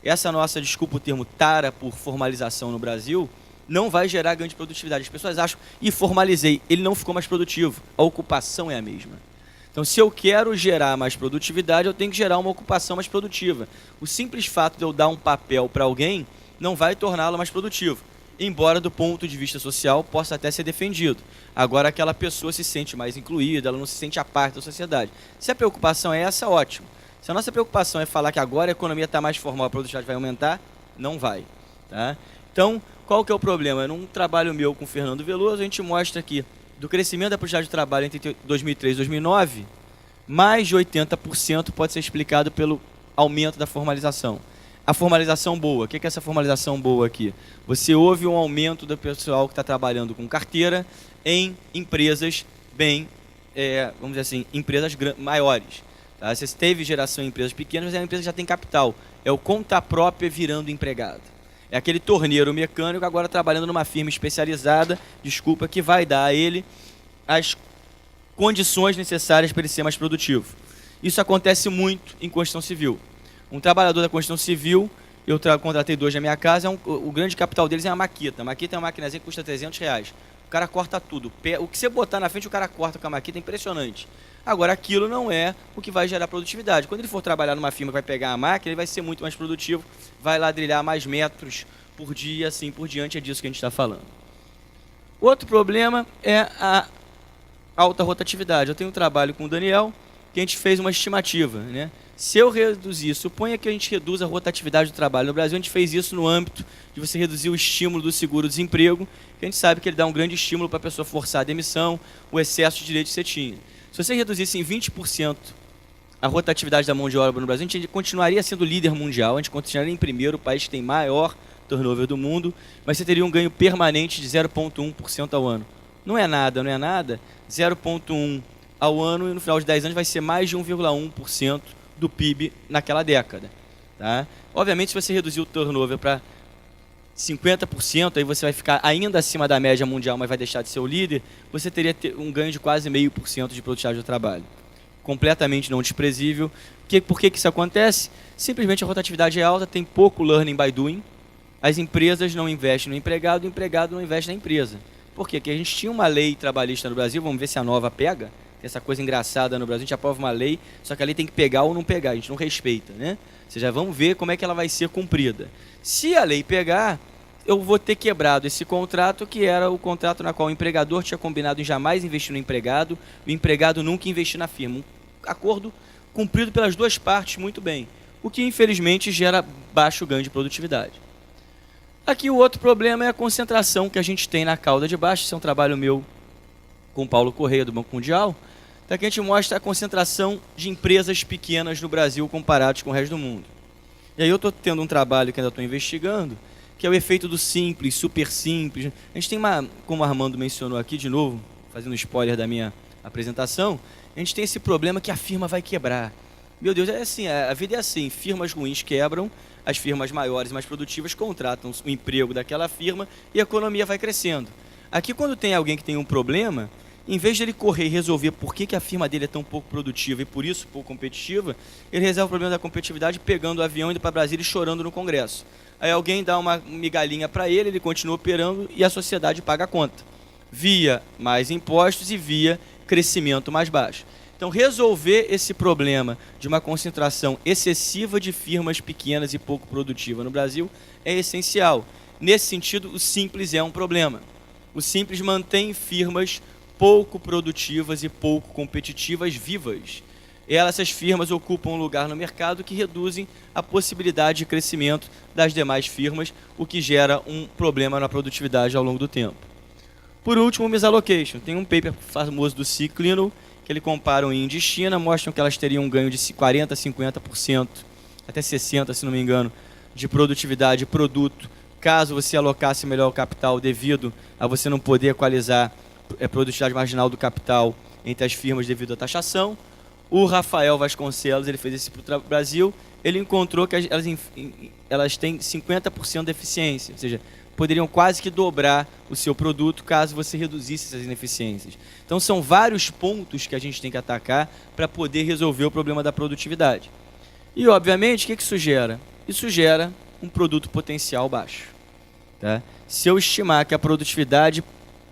Essa nossa, desculpa o termo, tara por formalização no Brasil, não vai gerar ganho de produtividade. As pessoas acham, e formalizei, ele não ficou mais produtivo. A ocupação é a mesma. Então, se eu quero gerar mais produtividade, eu tenho que gerar uma ocupação mais produtiva. O simples fato de eu dar um papel para alguém não vai torná-lo mais produtivo, embora do ponto de vista social possa até ser defendido. Agora, aquela pessoa se sente mais incluída, ela não se sente a parte da sociedade. Se a preocupação é essa, ótimo. Se a nossa preocupação é falar que agora a economia está mais formal, a produtividade vai aumentar, não vai. Tá? Então, qual que é o problema? Num trabalho meu com o Fernando Veloso, a gente mostra aqui do crescimento da produtividade de trabalho entre 2003 e 2009, mais de 80% pode ser explicado pelo aumento da formalização. A formalização boa, o que é essa formalização boa aqui? Você houve um aumento do pessoal que está trabalhando com carteira em empresas vamos dizer assim, empresas maiores. Tá? Você teve geração em empresas pequenas, mas a empresa já tem capital. É o conta própria virando empregado. É aquele torneiro mecânico agora trabalhando numa firma especializada, que vai dar a ele as condições necessárias para ele ser mais produtivo. Isso acontece muito em construção civil. Um trabalhador da construção civil, eu contratei 2 na minha casa, o grande capital deles é a maquita. A maquita é uma maquinazinha que custa R$300. O cara corta tudo. O que você botar na frente, o cara corta com a maquita, é impressionante. Agora, aquilo não é o que vai gerar produtividade. Quando ele for trabalhar numa firma que vai pegar a máquina, ele vai ser muito mais produtivo, vai ladrilhar mais metros por dia, assim por diante, é disso que a gente está falando. Outro problema é a alta rotatividade. Eu tenho um trabalho com o Daniel, que a gente fez uma estimativa, né? Se eu reduzir, suponha que a gente reduza a rotatividade do trabalho. No Brasil, a gente fez isso no âmbito de você reduzir o estímulo do seguro-desemprego, que a gente sabe que ele dá um grande estímulo para a pessoa forçar a demissão, o excesso de direitos que você tinha. Se você reduzisse em 20% a rotatividade da mão de obra no Brasil, a gente continuaria sendo líder mundial, a gente continuaria em primeiro, o país que tem maior turnover do mundo, mas você teria um ganho permanente de 0,1% ao ano. Não é nada, 0,1% ao ano e no final de 10 anos vai ser mais de 1,1% do PIB naquela década. Tá? Obviamente, se você reduzir o turnover para 50%, aí você vai ficar ainda acima da média mundial, mas vai deixar de ser o líder, você teria um ganho de quase 0,5% de produtividade do trabalho. Completamente não desprezível. Por que isso acontece? Simplesmente a rotatividade é alta, tem pouco learning by doing, as empresas não investem no empregado, o empregado não investe na empresa. Por quê? Porque a gente tinha uma lei trabalhista no Brasil, vamos ver se a nova pega, essa coisa engraçada no Brasil, a gente aprova uma lei, só que a lei tem que pegar ou não pegar, a gente não respeita, né? Ou seja, vamos ver como é que ela vai ser cumprida. Se a lei pegar, eu vou ter quebrado esse contrato, que era o contrato na qual o empregador tinha combinado em jamais investir no empregado, o empregado nunca investir na firma. Um acordo cumprido pelas duas partes muito bem, o que infelizmente gera baixo ganho de produtividade. Aqui o outro problema é a concentração que a gente tem na cauda de baixo. Esse é um trabalho meu com o Paulo Correia, do Banco Mundial, que a gente mostra a concentração de empresas pequenas no Brasil comparados com o resto do mundo. E aí eu estou tendo um trabalho que ainda estou investigando, que é o efeito do simples, super simples. A gente tem como o Armando mencionou aqui, de novo, fazendo spoiler da minha apresentação, a gente tem esse problema que a firma vai quebrar. Meu Deus, é assim, a vida é assim, firmas ruins quebram, as firmas maiores e mais produtivas contratam o emprego daquela firma e a economia vai crescendo. Aqui, quando tem alguém que tem um problema, em vez de ele correr e resolver por que a firma dele é tão pouco produtiva e por isso pouco competitiva, ele resolve o problema da competitividade pegando o avião, indo para Brasília e chorando no Congresso. Aí alguém dá uma migalhinha para ele, ele continua operando e a sociedade paga a conta, via mais impostos e via crescimento mais baixo. Então, resolver esse problema de uma concentração excessiva de firmas pequenas e pouco produtivas no Brasil é essencial. Nesse sentido, o Simples é um problema. O Simples mantém firmas pouco produtivas e pouco competitivas vivas. Essas firmas ocupam um lugar no mercado que reduzem a possibilidade de crescimento das demais firmas, o que gera um problema na produtividade ao longo do tempo. Por último, o misallocation. Tem um paper famoso do Ciclino, que ele compara o Índia e China, mostram que elas teriam um ganho de 40%, 50%, até 60%, se não me engano, de produtividade e produto, caso você alocasse melhor o capital devido a você não poder equalizar a produtividade marginal do capital entre as firmas devido à taxação. O Rafael Vasconcelos, ele fez isso para o Brasil, ele encontrou que elas têm 50% de eficiência, ou seja, poderiam quase que dobrar o seu produto caso você reduzisse essas ineficiências. Então, são vários pontos que a gente tem que atacar para poder resolver o problema da produtividade. E, obviamente, o que isso gera? Isso gera um produto potencial baixo. Tá? Se eu estimar que a produtividade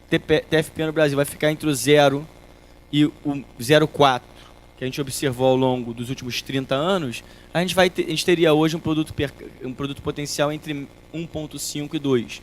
TFP no Brasil vai ficar entre o 0 e o 0,4, que a gente observou ao longo dos últimos 30 anos, a gente teria hoje um produto potencial entre 1,5 e 2.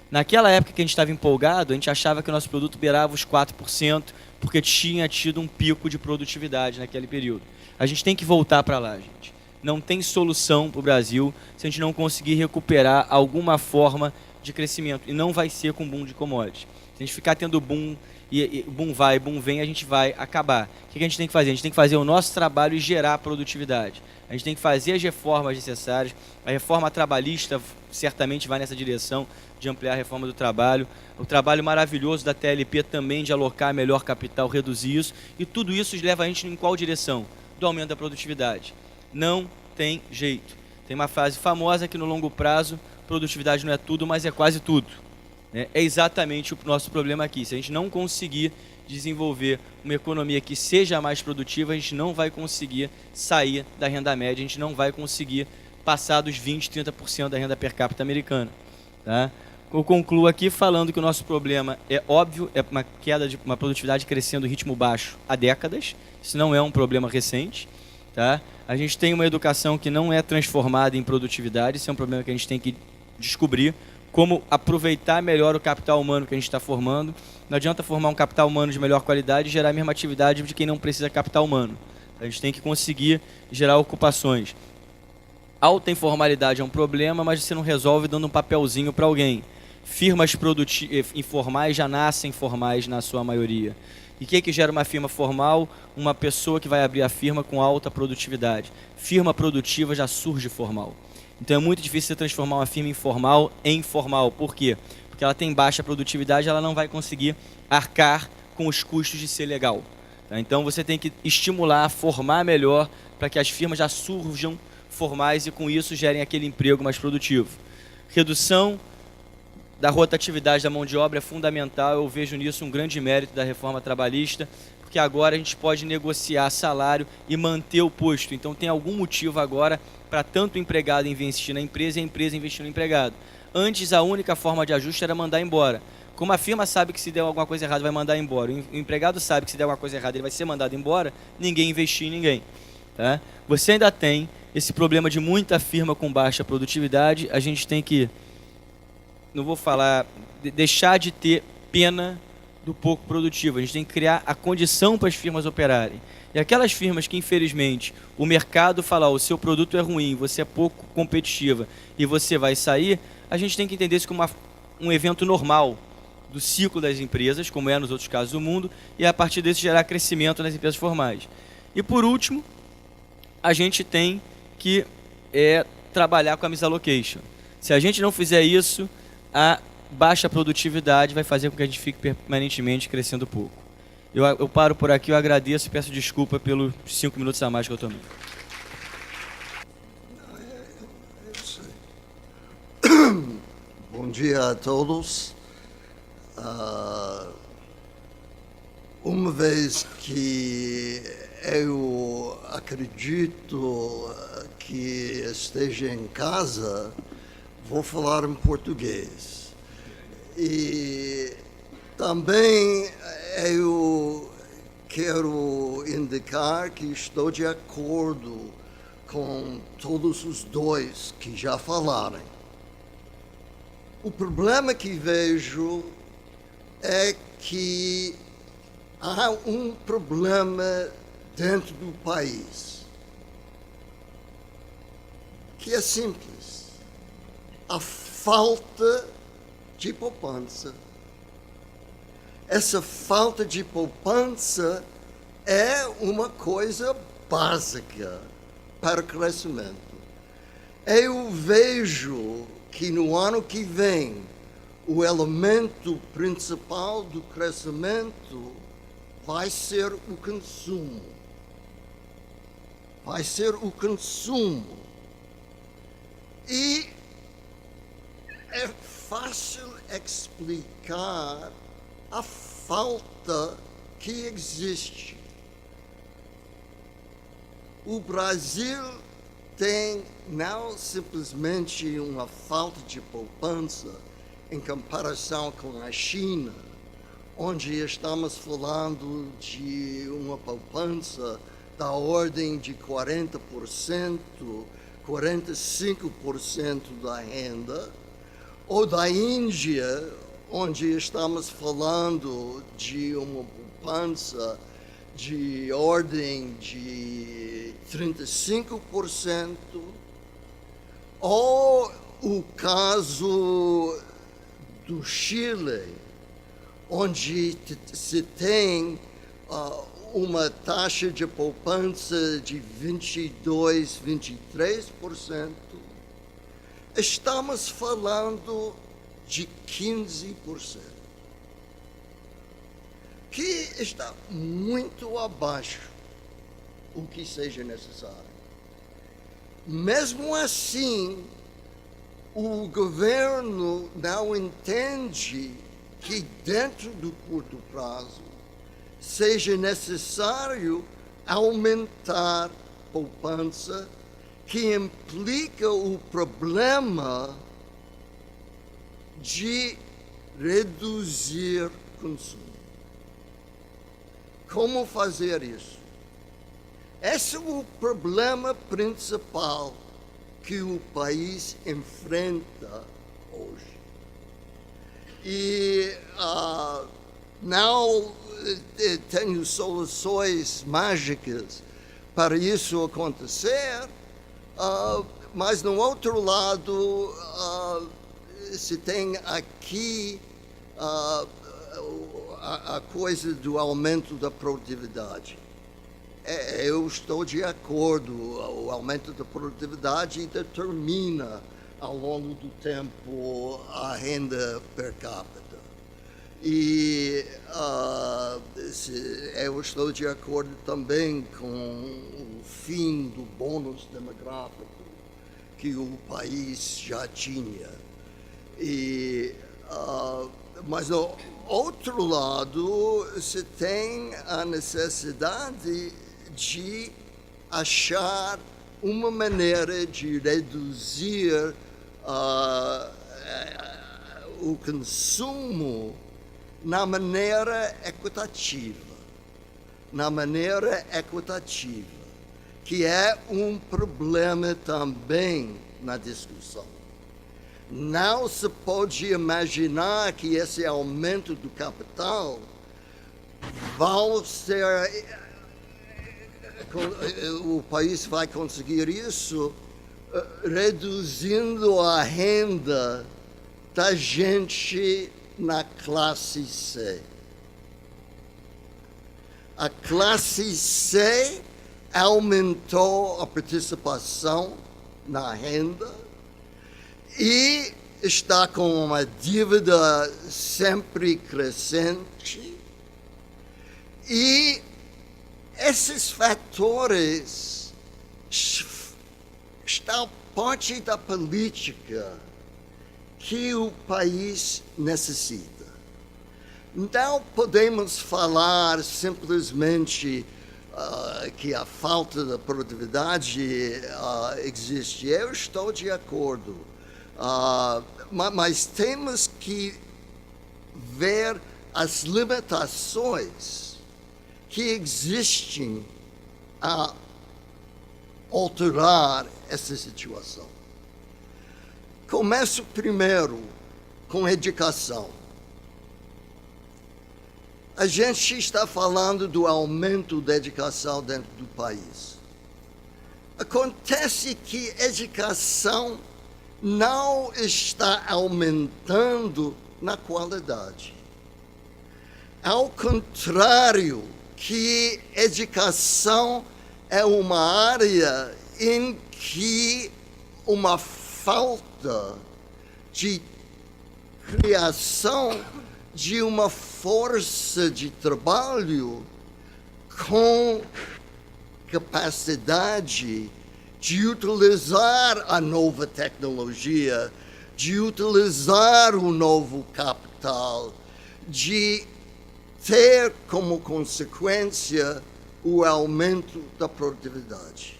Naquela época que a gente estava empolgado, a gente achava que o nosso produto beirava os 4%, porque tinha tido um pico de produtividade naquele período. A gente tem que voltar para lá, gente. Não tem solução para o Brasil se a gente não conseguir recuperar alguma forma de crescimento. E não vai ser com boom de commodities. Se a gente ficar tendo boom, e boom vai, boom vem, a gente vai acabar. O que a gente tem que fazer? A gente tem que fazer o nosso trabalho e gerar produtividade. A gente tem que fazer as reformas necessárias. A reforma trabalhista certamente vai nessa direção de ampliar a reforma do trabalho. O trabalho maravilhoso da TLP também de alocar melhor capital, reduzir isso. E tudo isso leva a gente em qual direção? Do aumento da produtividade. Não tem jeito. Tem uma frase famosa que no longo prazo, produtividade não é tudo, mas é quase tudo. É exatamente o nosso problema aqui. Se a gente não conseguir desenvolver uma economia que seja mais produtiva, a gente não vai conseguir sair da renda média, a gente não vai conseguir passar dos 20%, 30% da renda per capita americana. Tá? Eu concluo aqui falando que o nosso problema é óbvio, é uma queda de uma produtividade crescendo em ritmo baixo há décadas. Isso não é um problema recente. Tá? A gente tem uma educação que não é transformada em produtividade, isso é um problema que a gente tem que descobrir. Como aproveitar melhor o capital humano que a gente está formando. Não adianta formar um capital humano de melhor qualidade e gerar a mesma atividade de quem não precisa de capital humano. A gente tem que conseguir gerar ocupações. Alta informalidade é um problema, mas você não resolve dando um papelzinho para alguém. Firmas informais já nascem formais na sua maioria. E o que gera uma firma formal? Uma pessoa que vai abrir a firma com alta produtividade. Firma produtiva já surge formal. Então é muito difícil você transformar uma firma informal em formal. Por quê? Porque ela tem baixa produtividade, ela não vai conseguir arcar com os custos de ser legal. Tá? Então você tem que estimular, formar melhor para que as firmas já surjam formais e com isso gerem aquele emprego mais produtivo. Redução da rotatividade da mão de obra é fundamental. Eu vejo nisso um grande mérito da reforma trabalhista, porque agora a gente pode negociar salário e manter o posto. Então tem algum motivo agora para tanto o empregado investir na empresa e a empresa investir no empregado. Antes, a única forma de ajuste era mandar embora. Como a firma sabe que se der alguma coisa errada vai mandar embora, o empregado sabe que se der alguma coisa errada ele vai ser mandado embora, ninguém investir em ninguém. Tá? Você ainda tem esse problema de muita firma com baixa produtividade. A gente tem que, não vou falar, deixar de ter pena do pouco produtivo. A gente tem que criar a condição para as firmas operarem. E aquelas firmas que, infelizmente, o mercado fala, o seu produto é ruim, você é pouco competitiva e você vai sair, a gente tem que entender isso como um evento normal do ciclo das empresas, como é nos outros casos do mundo, e a partir disso gerar crescimento nas empresas formais. E por último, a gente tem que trabalhar com a misallocation. Se a gente não fizer isso, a baixa produtividade vai fazer com que a gente fique permanentemente crescendo pouco. Eu paro por aqui, eu agradeço e peço desculpa pelos 5 minutos a mais que eu tomei. Bom dia a todos. Uma vez que eu acredito que esteja em casa, vou falar em português. E também eu quero indicar que estou de acordo com todos os dois que já falaram. O problema que vejo é que há um problema dentro do país, que é simples: a falta de poupança. Essa falta de poupança é uma coisa básica para o crescimento. Eu vejo que no ano que vem o elemento principal do crescimento vai ser o consumo. Vai ser o consumo. E é fácil explicar a falta que existe. O Brasil tem não simplesmente uma falta de poupança em comparação com a China, onde estamos falando de uma poupança da ordem de 40%, 45% da renda, ou da Índia, onde estamos falando de uma poupança de ordem de 35%, ou o caso do Chile, onde se tem uma taxa de poupança de 22%, 23%, estamos falando de 15%, que está muito abaixo do que seja necessário. Mesmo assim, o governo não entende que dentro do curto prazo seja necessário aumentar a poupança, que implica o problema de reduzir consumo. Como fazer isso? Esse é o problema principal que o país enfrenta hoje. E não tenho soluções mágicas para isso acontecer, mas no outro lado se tem aqui a coisa do aumento da produtividade. Eu estou de acordo, o aumento da produtividade determina ao longo do tempo a renda per capita. E eu estou de acordo também com o fim do bônus demográfico que o país já tinha. Mas do outro lado, se tem a necessidade de achar uma maneira de reduzir o consumo na maneira equitativa, que é um problema também na discussão. Não se pode imaginar que esse aumento do capital vai ser, o país vai conseguir isso reduzindo a renda da gente na classe C. A classe C aumentou a participação na renda e está com uma dívida sempre crescente. E esses fatores estão parte da política que o país necessita. Não podemos falar simplesmente que a falta de produtividade existe. Eu estou de acordo. Mas temos que ver as limitações que existem a alterar essa situação. Começo primeiro com educação. A gente está falando do aumento da educação dentro do país. Acontece que a educação não está aumentando na qualidade. Ao contrário, que educação é uma área em que uma falta de criação de uma força de trabalho com capacidade de utilizar a nova tecnologia, de utilizar o novo capital, de ter como consequência o aumento da produtividade.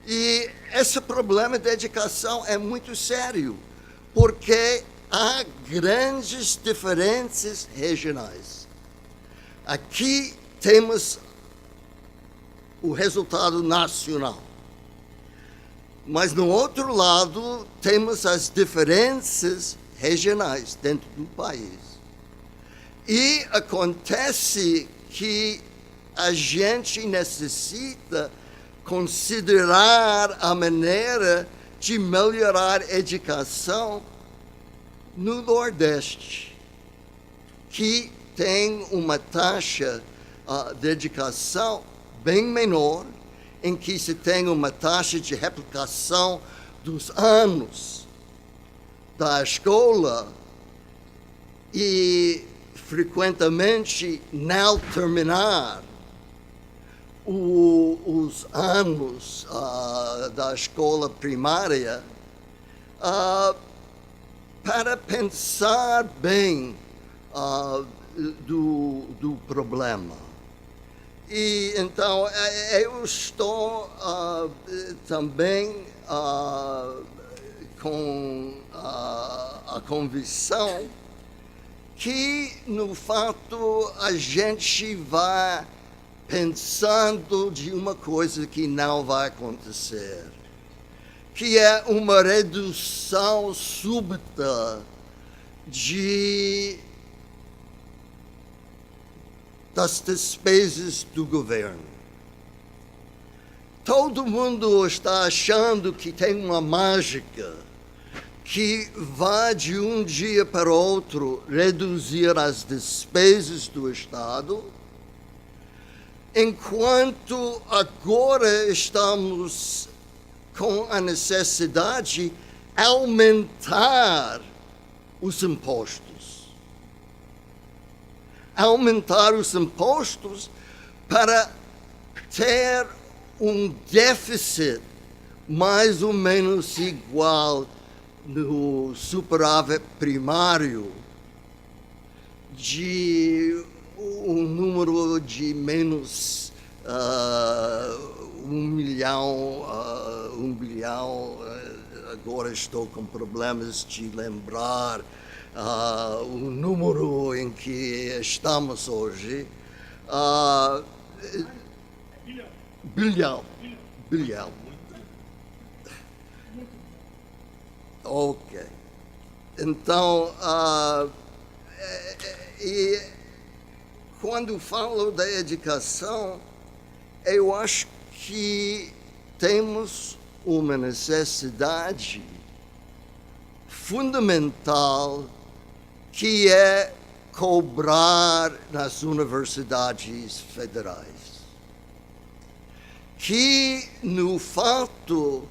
E esse problema da educação é muito sério, porque há grandes diferenças regionais. Aqui temos o resultado nacional. Mas, no outro lado, temos as diferenças regionais dentro do país. E acontece que a gente necessita considerar a maneira de melhorar a educação no Nordeste, que tem uma taxa de educação bem menor, em que se tem uma taxa de replicação dos anos da escola e, frequentemente, não terminar os anos da escola primária, para pensar bem do problema. E então eu estou também com a convicção que, no fato, a gente vai pensando de uma coisa que não vai acontecer, que é uma redução súbita das despesas do governo. Todo mundo está achando que tem uma mágica que vai de um dia para o outro reduzir as despesas do Estado, enquanto agora estamos com a necessidade de aumentar os impostos. Aumentar os impostos para ter um déficit mais ou menos igual no superávit primário de um número de menos 1 milhão, 1 bilhão, agora estou com problemas de lembrar o número em que estamos hoje. Bilhão. Ok. Então, e quando falo da educação, eu acho que temos uma necessidade fundamental, que é cobrar nas universidades federais. Que, no fato,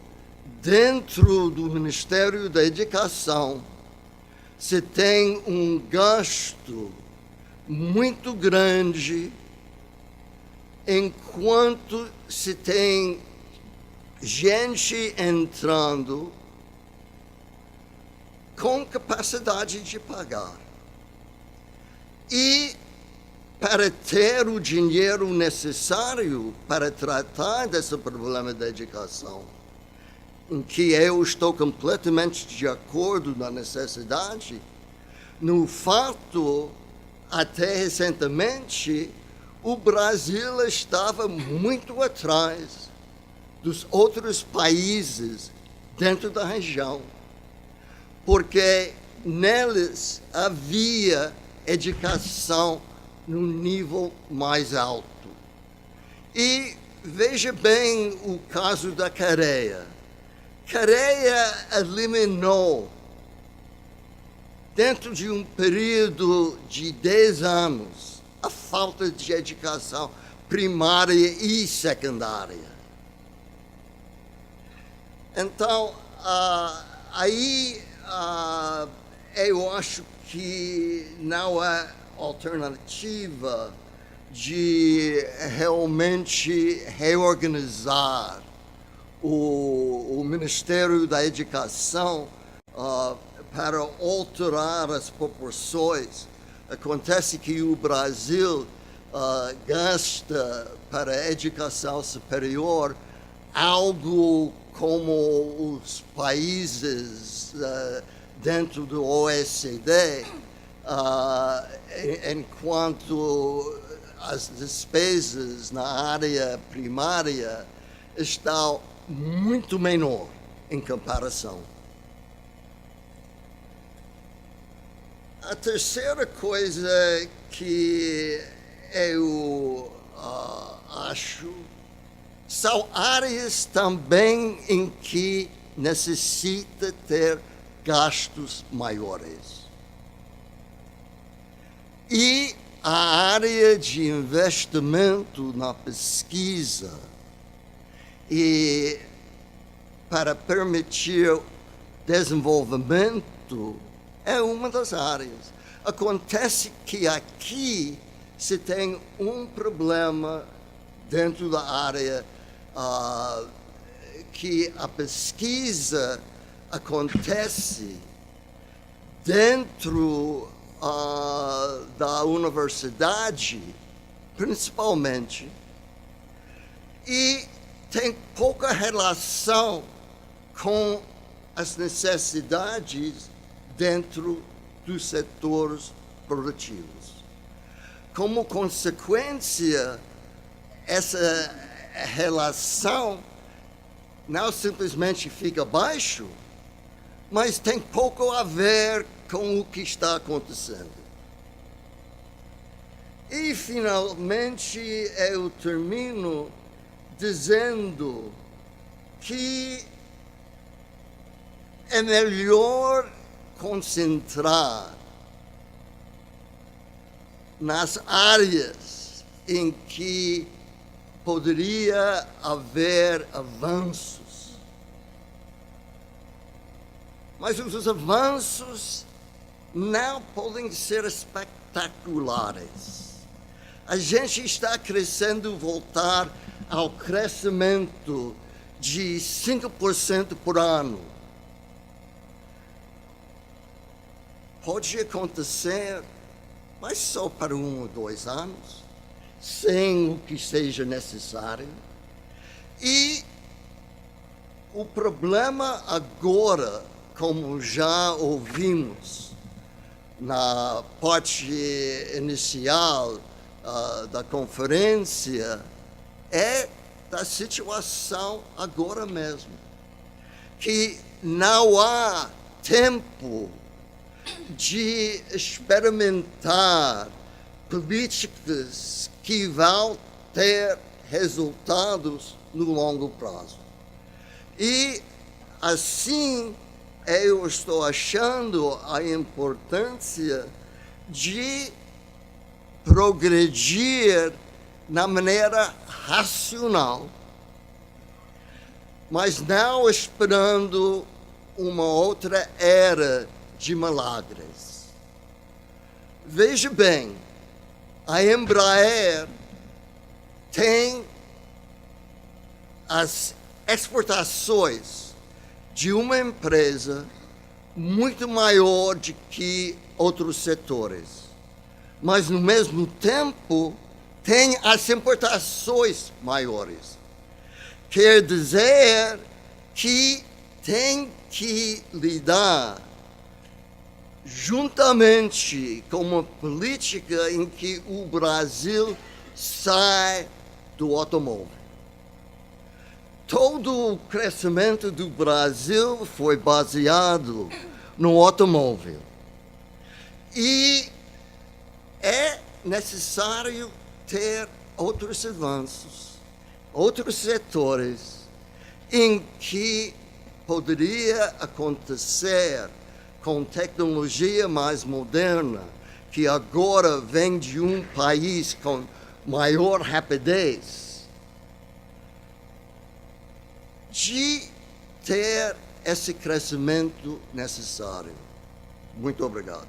dentro do Ministério da Educação, se tem um gasto muito grande, enquanto se tem gente entrando com capacidade de pagar. E para ter o dinheiro necessário para tratar desse problema da educação, em que eu estou completamente de acordo na necessidade, no fato, até recentemente, o Brasil estava muito atrás dos outros países dentro da região, porque neles havia educação no nível mais alto. E veja bem o caso da Coreia. Coreia eliminou, dentro de um período de 10 anos, a falta de educação primária e secundária. Então, aí eu acho que não há alternativa de realmente reorganizar o Ministério da Educação para alterar as proporções. Acontece que o Brasil gasta para a educação superior algo como os países dentro do OECD, enquanto as despesas na área primária estão muito menor em comparação. A terceira coisa que eu acho são áreas também em que necessita ter gastos maiores. E a área de investimento na pesquisa e para permitir desenvolvimento é uma das áreas. Acontece que aqui se tem um problema dentro da área que a pesquisa acontece dentro da universidade, principalmente, e tem pouca relação com as necessidades dentro dos setores produtivos. Como consequência, essa relação não simplesmente fica baixo, mas tem pouco a ver com o que está acontecendo. E, finalmente, eu termino dizendo que é melhor concentrar nas áreas em que poderia haver avanços. Mas os avanços não podem ser espetaculares. A gente está crescendo, voltar ao crescimento de 5% por ano. Pode acontecer, mas só para 1 ou 2 anos, sem o que seja necessário. E o problema agora, como já ouvimos na parte inicial da conferência, é da situação agora mesmo, que não há tempo de experimentar políticas que vão ter resultados no longo prazo. E assim eu estou achando a importância de progredir na maneira racional, mas não esperando uma outra era de milagres. Veja bem, a Embraer tem as exportações de uma empresa muito maior do que outros setores. Mas, no mesmo tempo, tem as importações maiores. Quer dizer que tem que lidar juntamente com uma política em que o Brasil sai do automóvel. Todo o crescimento do Brasil foi baseado no automóvel. E é necessário ter outros avanços, outros setores em que poderia acontecer com tecnologia mais moderna, que agora vem de um país com maior rapidez, de ter esse crescimento necessário. Muito obrigado.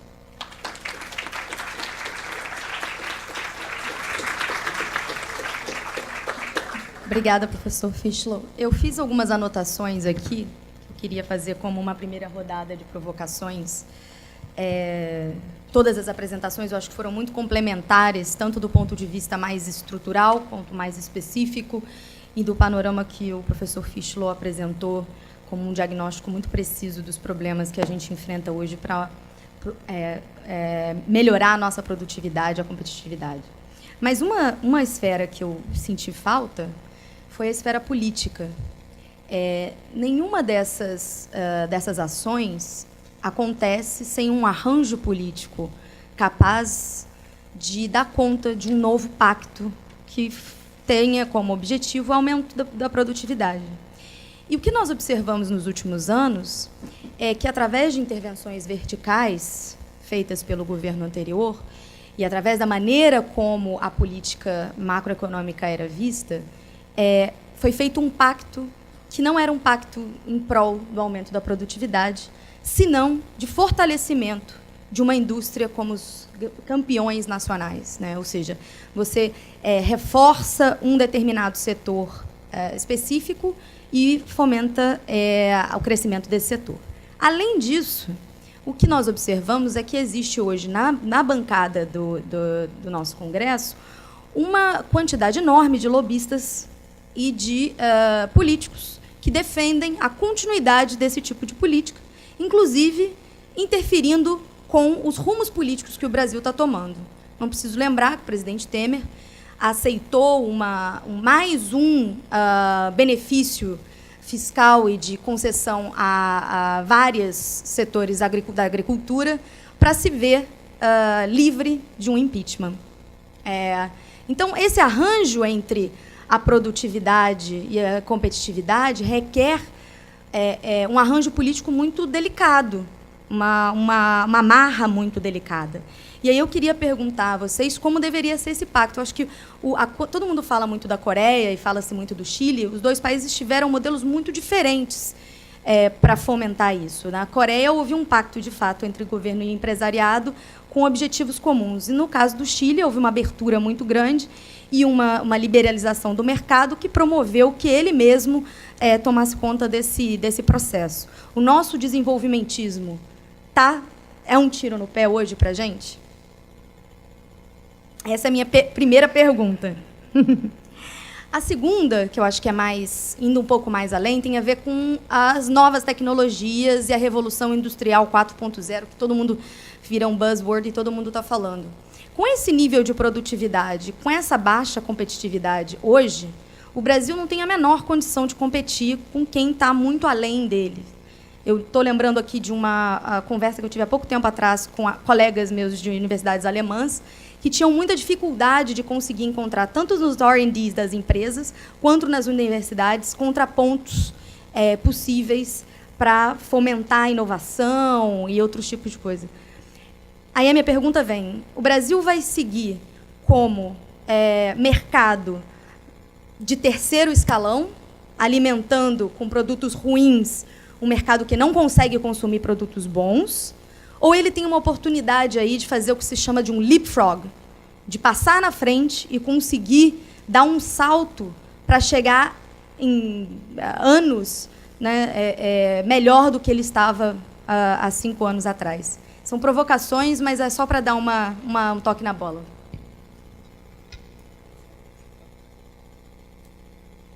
Obrigada, professor Fischler. Eu fiz algumas anotações aqui, que eu queria fazer como uma primeira rodada de provocações. Todas as apresentações eu acho que foram muito complementares, tanto do ponto de vista mais estrutural, quanto mais específico, e do panorama que o professor Fischler apresentou como um diagnóstico muito preciso dos problemas que a gente enfrenta hoje para melhorar a nossa produtividade, a competitividade. Mas uma esfera que eu senti falta foi a esfera política. Nenhuma dessas ações acontece sem um arranjo político capaz de dar conta de um novo pacto que tenha como objetivo o aumento da produtividade. E o que nós observamos nos últimos anos é que, através de intervenções verticais feitas pelo governo anterior e através da maneira como a política macroeconômica era vista, foi feito um pacto que não era um pacto em prol do aumento da produtividade, senão de fortalecimento de uma indústria como os campeões nacionais, né? Ou seja, você reforça um determinado setor específico e fomenta o crescimento desse setor. Além disso, o que nós observamos é que existe hoje, na bancada do nosso Congresso, uma quantidade enorme de lobistas e de políticos que defendem a continuidade desse tipo de política, inclusive interferindo com os rumos políticos que o Brasil está tomando. Não preciso lembrar que o presidente Temer aceitou mais um benefício fiscal e de concessão a vários setores da agricultura para se ver livre de um impeachment. Então, esse arranjo entre a produtividade e a competitividade requer um arranjo político muito delicado, uma marra muito delicada. E aí eu queria perguntar a vocês como deveria ser esse pacto. Eu acho que todo mundo fala muito da Coreia e fala-se muito do Chile. Os dois países tiveram modelos muito diferentes para fomentar isso. Na Coreia, houve um pacto, de fato, entre governo e empresariado com objetivos comuns. E, no caso do Chile, houve uma abertura muito grande e uma liberalização do mercado que promoveu que ele mesmo tomasse conta desse processo. O nosso desenvolvimentismo é um tiro no pé hoje para a gente? Essa é a minha primeira pergunta. A segunda, que eu acho que é indo um pouco mais além, tem a ver com as novas tecnologias e a revolução industrial 4.0, que todo mundo vira um buzzword e todo mundo está falando. Com esse nível de produtividade, com essa baixa competitividade hoje, o Brasil não tem a menor condição de competir com quem está muito além dele. Eu estou lembrando aqui de uma conversa que eu tive há pouco tempo atrás com colegas meus de universidades alemãs, que tinham muita dificuldade de conseguir encontrar, tanto nos R&Ds das empresas, quanto nas universidades, contrapontos possíveis para fomentar a inovação e outros tipos de coisa. Aí a minha pergunta vem, o Brasil vai seguir como mercado de terceiro escalão, alimentando com produtos ruins um mercado que não consegue consumir produtos bons, ou ele tem uma oportunidade aí de fazer o que se chama de um leapfrog, de passar na frente e conseguir dar um salto para chegar em anos, né, melhor do que ele estava há 5 anos atrás. São provocações, mas é só para dar um toque na bola.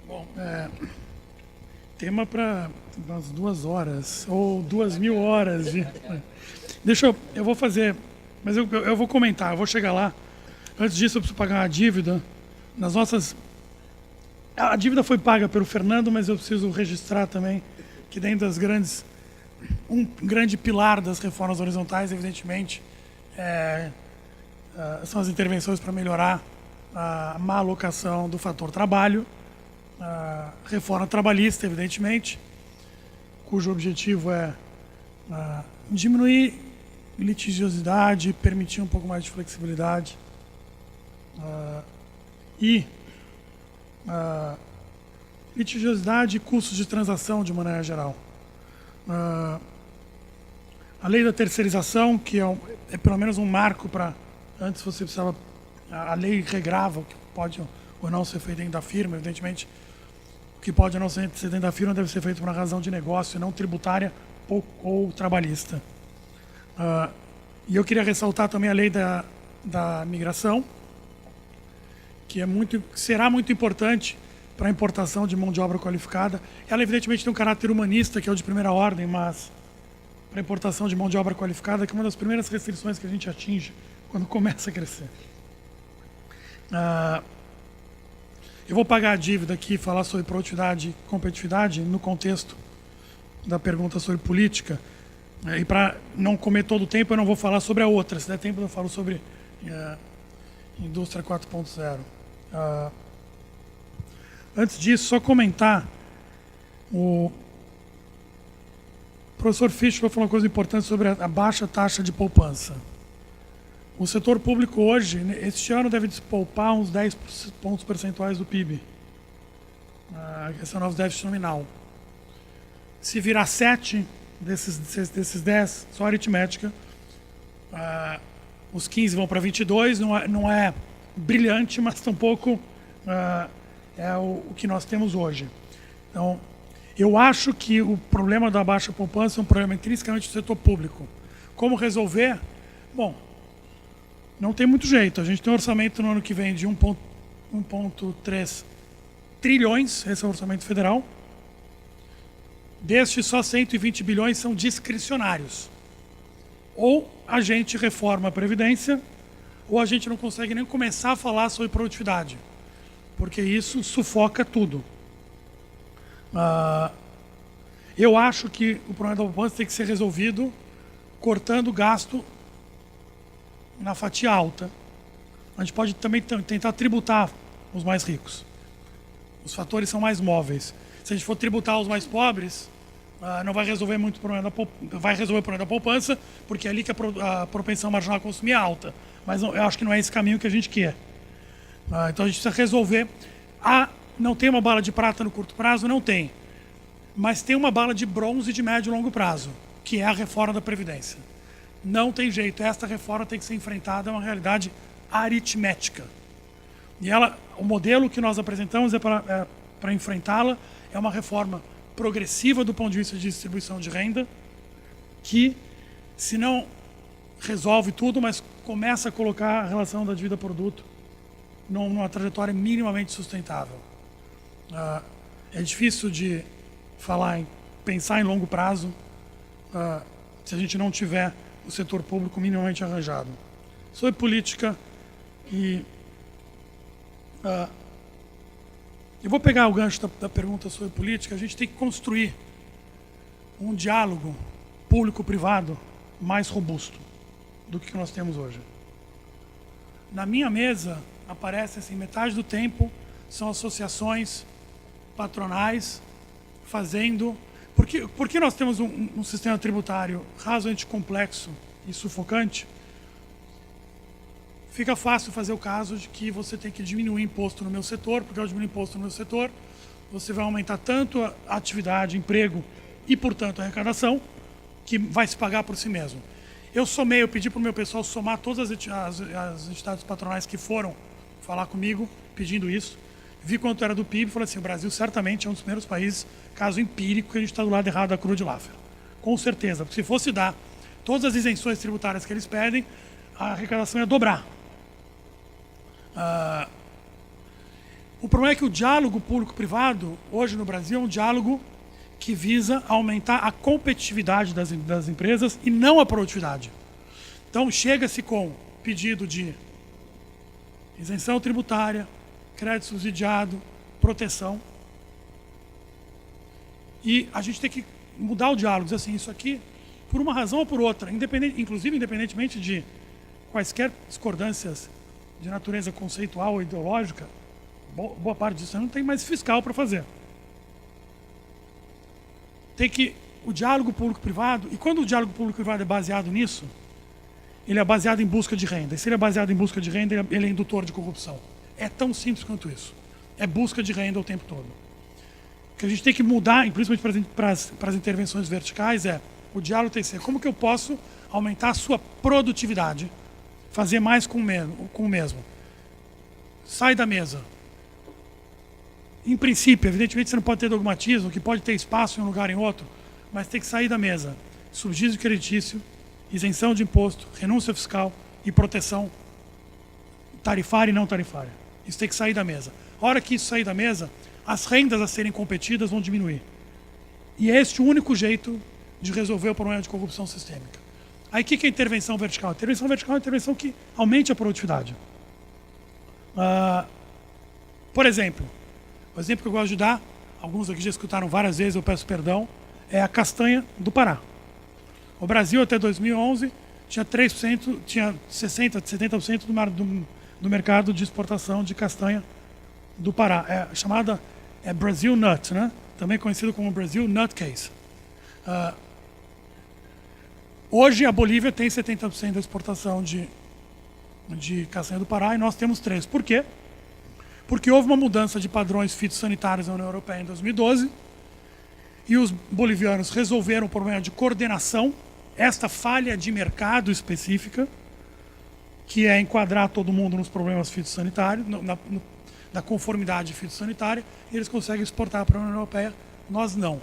Bom, tema para umas 2 horas, ou 2.000 horas. Eu vou fazer, mas eu vou comentar, eu vou chegar lá. Antes disso, eu preciso pagar uma dívida. A dívida foi paga pelo Fernando, mas eu preciso registrar também que dentro das um grande pilar das reformas horizontais, evidentemente, são as intervenções para melhorar a má alocação do fator trabalho, a reforma trabalhista, evidentemente, cujo objetivo é diminuir litigiosidade, permitir um pouco mais de flexibilidade litigiosidade e custos de transação de maneira geral. A lei da terceirização, que é pelo menos um marco para... Antes você precisava... A lei regrava o que pode ou não ser feito dentro da firma, evidentemente. O que pode ou não ser dentro da firma deve ser feito por uma razão de negócio, não tributária ou trabalhista. E eu queria ressaltar também a lei da migração, que será muito importante para a importação de mão de obra qualificada. Ela, evidentemente, tem um caráter humanista, que é o de primeira ordem, mas para a importação de mão de obra qualificada, que é uma das primeiras restrições que a gente atinge quando começa a crescer. Eu vou pagar a dívida aqui e falar sobre produtividade e competitividade no contexto da pergunta sobre política. E para não comer todo o tempo, eu não vou falar sobre a outra. Se der tempo, eu falo sobre indústria 4.0. Antes disso, só comentar, o professor Fischler falou uma coisa importante sobre a baixa taxa de poupança. O setor público hoje, este ano, deve poupar uns 10 pontos percentuais do PIB. Esse é o nosso déficit nominal. Se virar 7 desses 10, só aritmética, os 15 vão para 22, não é brilhante, mas tampouco é o que nós temos hoje. Então, eu acho que o problema da baixa poupança é um problema intrinsecamente do setor público. Como resolver? Bom, não tem muito jeito. A gente tem um orçamento no ano que vem de 1,3 trilhões, esse é o orçamento federal. Destes, só 120 bilhões são discricionários. Ou a gente reforma a Previdência, ou a gente não consegue nem começar a falar sobre produtividade, porque isso sufoca tudo. Eu acho que o problema da poupança tem que ser resolvido cortando o gasto na fatia alta. A gente pode também tentar tributar os mais ricos. Os fatores são mais móveis. Se a gente for tributar os mais pobres, não vai resolver muito o problema vai resolver o problema da poupança, porque é ali que a propensão marginal a consumir é alta. Mas eu acho que não é esse caminho que a gente quer. Então a gente precisa resolver. Não tem uma bala de prata no curto prazo? Não tem. Mas tem uma bala de bronze de médio e longo prazo, que é a reforma da Previdência. Não tem jeito. Esta reforma tem que ser enfrentada, é uma realidade aritmética. E o modelo que nós apresentamos para enfrentá-la é uma reforma progressiva do ponto de vista de distribuição de renda, que, se não resolve tudo, mas começa a colocar a relação da dívida-produto numa trajetória minimamente sustentável. É difícil de pensar em longo prazo se a gente não tiver o setor público minimamente arranjado. Sobre política eu vou pegar o gancho da pergunta sobre política. A gente tem que construir um diálogo público-privado mais robusto do que nós temos hoje. Na minha mesa, aparece assim, metade do tempo são associações patronais fazendo... Por que nós temos um sistema tributário razoavelmente complexo e sufocante? Fica fácil fazer o caso de que você tem que diminuir imposto no meu setor, porque ao diminuir imposto no meu setor, você vai aumentar tanto a atividade, emprego e, portanto, a arrecadação, que vai se pagar por si mesmo. Eu pedi para o meu pessoal somar todas as entidades patronais que foram falar comigo, pedindo isso, vi quanto era do PIB e falei assim, o Brasil certamente é um dos primeiros países, caso empírico, que a gente está do lado errado da curva de Laffer. com certeza. Porque se fosse dar todas as isenções tributárias que eles pedem, a arrecadação ia dobrar. O problema é que o diálogo público-privado, hoje no Brasil, é um diálogo que visa aumentar a competitividade das empresas e não a produtividade. Então, chega-se com pedido de isenção tributária, crédito subsidiado, proteção. E a gente tem que mudar o diálogo, dizer assim, isso aqui, por uma razão ou por outra, inclusive independentemente de quaisquer discordâncias de natureza conceitual ou ideológica, boa parte disso não tem mais fiscal para fazer. Tem que o diálogo público-privado, e quando o diálogo público-privado é baseado nisso, ele é baseado em busca de renda. E se ele é baseado em busca de renda, ele é indutor de corrupção. É tão simples quanto isso. É busca de renda o tempo todo. O que a gente tem que mudar, principalmente para as intervenções verticais, é o diálogo tem que ser como que eu posso aumentar a sua produtividade, fazer mais com o mesmo. Sai da mesa. Em princípio, evidentemente você não pode ter dogmatismo, que pode ter espaço em um lugar em outro, mas tem que sair da mesa. Subsídio creditício, isenção de imposto, renúncia fiscal e proteção tarifária e não tarifária. Isso tem que sair da mesa. A hora que isso sair da mesa, as rendas a serem competidas vão diminuir. E é este o único jeito de resolver o problema de corrupção sistêmica. Aí o que é intervenção vertical? A intervenção vertical é uma intervenção que aumente a produtividade. Por exemplo, o exemplo que eu gosto de dar, alguns aqui já escutaram várias vezes, eu peço perdão, é a castanha do Pará. O Brasil, até 2011, tinha 3%, tinha 60%, 70% do mercado de exportação de castanha do Pará. Chamada Brazil Nut, né? Também conhecido como Brazil Nutcase. Hoje, a Bolívia tem 70% da exportação de castanha do Pará e nós temos 3%. Por quê? Porque houve uma mudança de padrões fitossanitários na União Europeia em 2012 e os bolivianos resolveram o problema de coordenação, esta falha de mercado específica, que é enquadrar todo mundo nos problemas fitossanitários, da conformidade fitossanitária, e eles conseguem exportar para a União Europeia, nós não.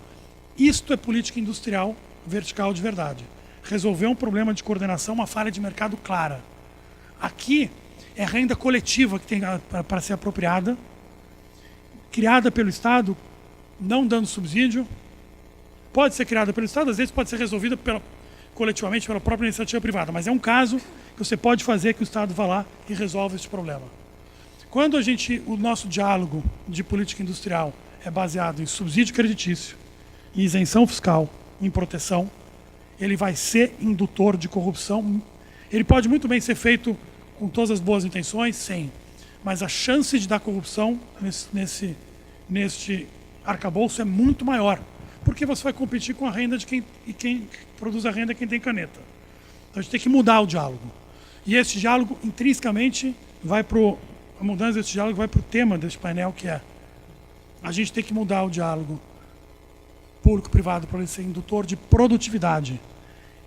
Isto é política industrial vertical de verdade. Resolver um problema de coordenação, uma falha de mercado clara. Aqui é renda coletiva que tem para ser apropriada, criada pelo Estado, não dando subsídio. Pode ser criada pelo Estado, às vezes pode ser resolvida coletivamente pela própria iniciativa privada, mas é um caso que você pode fazer que o Estado vá lá e resolva esse problema. Quando o nosso diálogo de política industrial é baseado em subsídio creditício, em isenção fiscal, em proteção, ele vai ser indutor de corrupção. Ele pode muito bem ser feito com todas as boas intenções, sim, mas a chance de dar corrupção neste arcabouço é muito maior, porque você vai competir com a renda de quem produz a renda é quem tem caneta. Então a gente tem que mudar o diálogo. E esse diálogo, intrinsecamente, a mudança desse diálogo vai para o tema desse painel, que é a gente tem que mudar o diálogo público-privado para ele ser indutor de produtividade.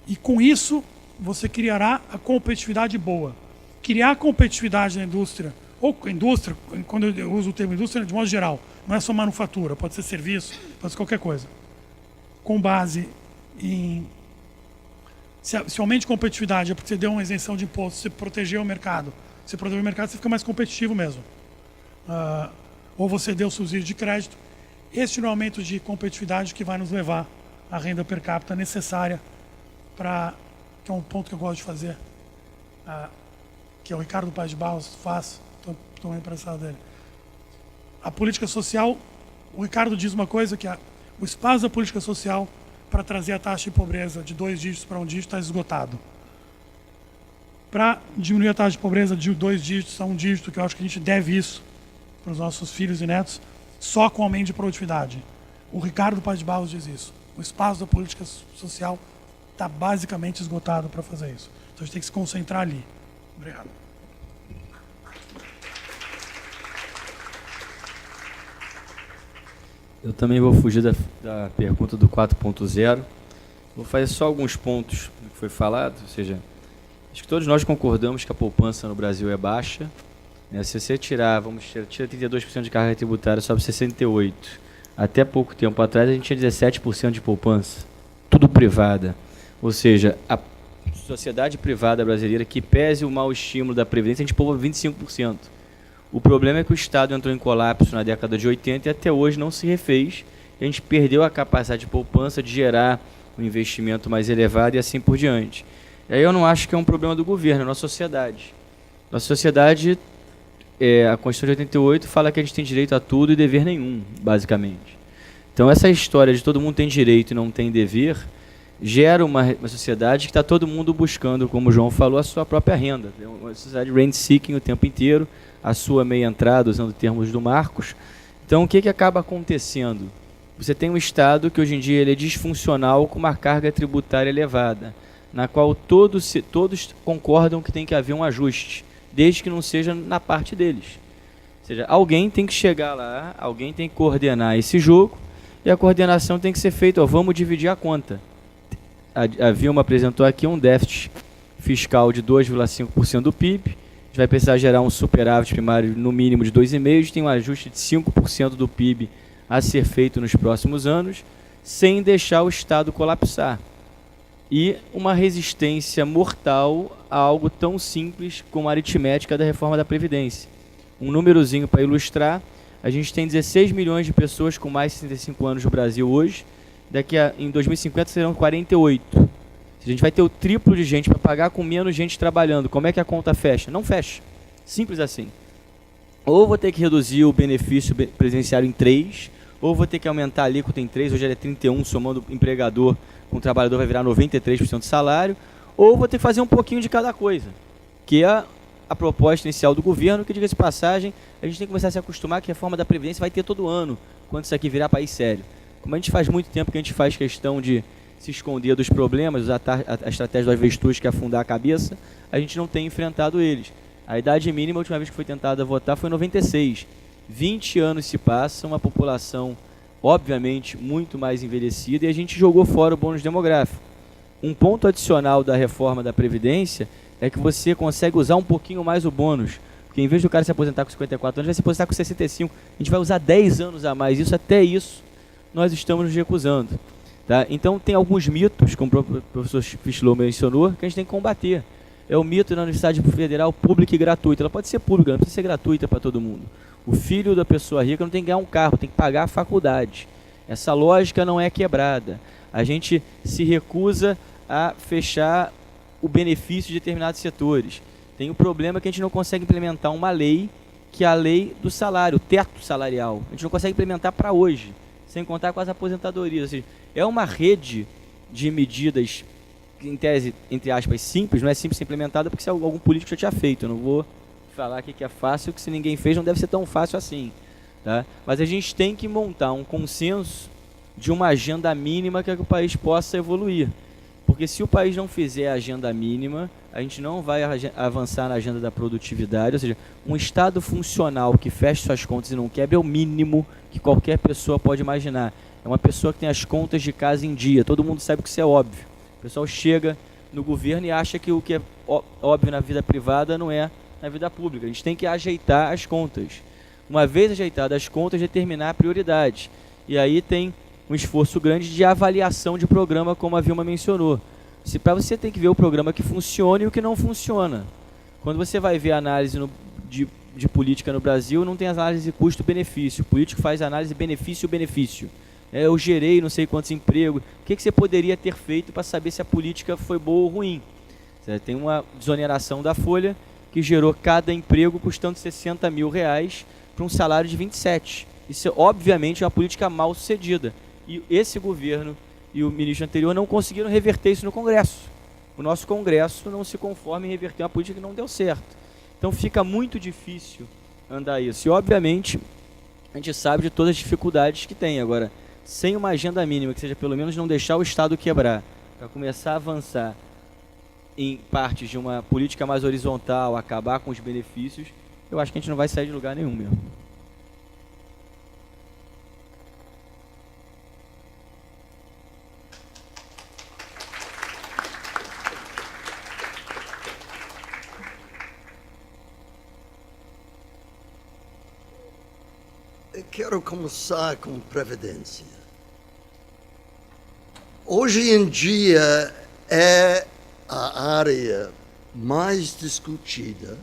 E com isso, você criará a competitividade boa. Criar competitividade na indústria, ou indústria, quando eu uso o termo indústria, de modo geral, não é só manufatura, pode ser serviço, pode ser qualquer coisa. Com base em... Se aumente a competitividade, é porque você deu uma isenção de imposto, você protegeu o mercado. Se proteger o mercado, você fica mais competitivo mesmo. Ou você deu subsídio de crédito. Este é o aumento de competitividade que vai nos levar à renda per capita necessária para... que é um ponto que eu gosto de fazer, que o Ricardo Paes de Barros faz, estou interessado dele. A política social, o Ricardo diz uma coisa, que o espaço da política social para trazer a taxa de pobreza de 2 dígitos para 1 dígito está esgotado. Para diminuir a taxa de pobreza de 2 dígitos a 1 dígito, que eu acho que a gente deve isso para os nossos filhos e netos, só com aumento de produtividade. O Ricardo Paes de Barros diz isso. O espaço da política social está basicamente esgotado para fazer isso. Então a gente tem que se concentrar ali. Obrigado. Eu também vou fugir da pergunta do 4.0. Vou fazer só alguns pontos do que foi falado, ou seja, acho que todos nós concordamos que a poupança no Brasil é baixa. Se você tira 32% de carga tributária, sobe 68%. Até pouco tempo atrás a gente tinha 17% de poupança. tudo privada. Ou seja, a sociedade privada brasileira que pese o mau estímulo da Previdência, a gente poupa 25%. O problema é que o Estado entrou em colapso na década de 80 e até hoje não se refez. A gente perdeu a capacidade de poupança de gerar um investimento mais elevado e assim por diante. E aí eu não acho que é um problema do governo, é a nossa sociedade. Nossa sociedade, a Constituição de 88 fala que a gente tem direito a tudo e dever nenhum, basicamente. Então essa história de todo mundo tem direito e não tem dever gera uma sociedade que está todo mundo buscando, como o João falou, a sua própria renda. É uma sociedade rent-seeking o tempo inteiro, a sua meia entrada, usando termos do Marcos. Então o que acaba acontecendo? Você tem um Estado que hoje em dia ele é disfuncional, com uma carga tributária elevada, na qual todos concordam que tem que haver um ajuste, desde que não seja na parte deles. Ou seja, alguém tem que chegar lá, alguém tem que coordenar esse jogo, e a coordenação tem que ser feita, vamos dividir a conta. A Vilma apresentou aqui um déficit fiscal de 2,5% do PIB, a gente vai precisar gerar um superávit primário no mínimo de 2,5%, tem um ajuste de 5% do PIB a ser feito nos próximos anos, sem deixar o Estado colapsar. E uma resistência mortal a algo tão simples como a aritmética da reforma da Previdência. Um númerozinho para ilustrar, a gente tem 16 milhões de pessoas com mais de 65 anos no Brasil hoje, em 2050 serão 48. A gente vai ter o triplo de gente para pagar com menos gente trabalhando. Como é que a conta fecha? Não fecha. Simples assim. Ou vou ter que reduzir o benefício previdenciário em 3, ou vou ter que aumentar a alíquota em 3, hoje ele é 31, somando o empregador com o trabalhador vai virar 93% do salário, ou vou ter que fazer um pouquinho de cada coisa, que é a proposta inicial do governo, que, diga-se de passagem, a gente tem que começar a se acostumar que a reforma da Previdência vai ter todo ano, quando isso aqui virar país sério. Como a gente faz muito tempo que a gente faz questão de se esconder dos problemas, usar a estratégia do avestruz, que é afundar a cabeça, a gente não tem enfrentado eles. A idade mínima, a última vez que foi tentada votar, foi em 96. 20 anos se passam, uma população, obviamente, muito mais envelhecida, e a gente jogou fora o bônus demográfico. Um ponto adicional da reforma da Previdência é que você consegue usar um pouquinho mais o bônus, porque em vez do cara se aposentar com 54 anos, vai se aposentar com 65. A gente vai usar 10 anos a mais, até isso nós estamos nos recusando. Tá? Então tem alguns mitos, como o professor Fischlow mencionou, que a gente tem que combater. É o mito da Universidade Federal pública e gratuita. Ela pode ser pública, não precisa ser gratuita para todo mundo. O filho da pessoa rica não tem que ganhar um carro, tem que pagar a faculdade. Essa lógica não é quebrada. A gente se recusa a fechar o benefício de determinados setores. Tem o problema que a gente não consegue implementar uma lei, que é a lei do salário, o teto salarial. A gente não consegue implementar para hoje, sem contar com as aposentadorias. Ou seja, é uma rede de medidas, em tese, entre aspas, simples, não é simples ser implementada porque se algum político já tinha feito. Eu não vou falar aqui que é fácil, que se ninguém fez não deve ser tão fácil assim. Tá? Mas a gente tem que montar um consenso de uma agenda mínima que o país possa evoluir. Porque se o país não fizer a agenda mínima, a gente não vai avançar na agenda da produtividade. Ou seja, um Estado funcional que feche suas contas e não quebre é o mínimo que qualquer pessoa pode imaginar. É uma pessoa que tem as contas de casa em dia. Todo mundo sabe que isso é óbvio. O pessoal chega no governo e acha que o que é óbvio na vida privada não é na vida pública. A gente tem que ajeitar as contas. Uma vez ajeitadas as contas, determinar a prioridade. E aí tem um esforço grande de avaliação de programa, como a Vilma mencionou. Para você tem que ver o programa que funciona e o que não funciona. Quando você vai ver a análise de política no Brasil, não tem análise de custo-benefício. O político faz análise benefício-benefício. Eu gerei não sei quantos empregos. O que você poderia ter feito para saber se a política foi boa ou ruim? Tem uma desoneração da folha que gerou cada emprego custando R$60 mil para um salário de 27. Isso, obviamente, é uma política mal sucedida. E esse governo e o ministro anterior não conseguiram reverter isso no Congresso. O nosso Congresso não se conforma em reverter uma política que não deu certo. Então fica muito difícil andar isso. E, obviamente, a gente sabe de todas as dificuldades que tem. Agora, sem uma agenda mínima, que seja pelo menos não deixar o Estado quebrar, para começar a avançar em partes de uma política mais horizontal, acabar com os benefícios, eu acho que a gente não vai sair de lugar nenhum mesmo. Eu quero começar com previdência. hoje em dia é a área mais discutida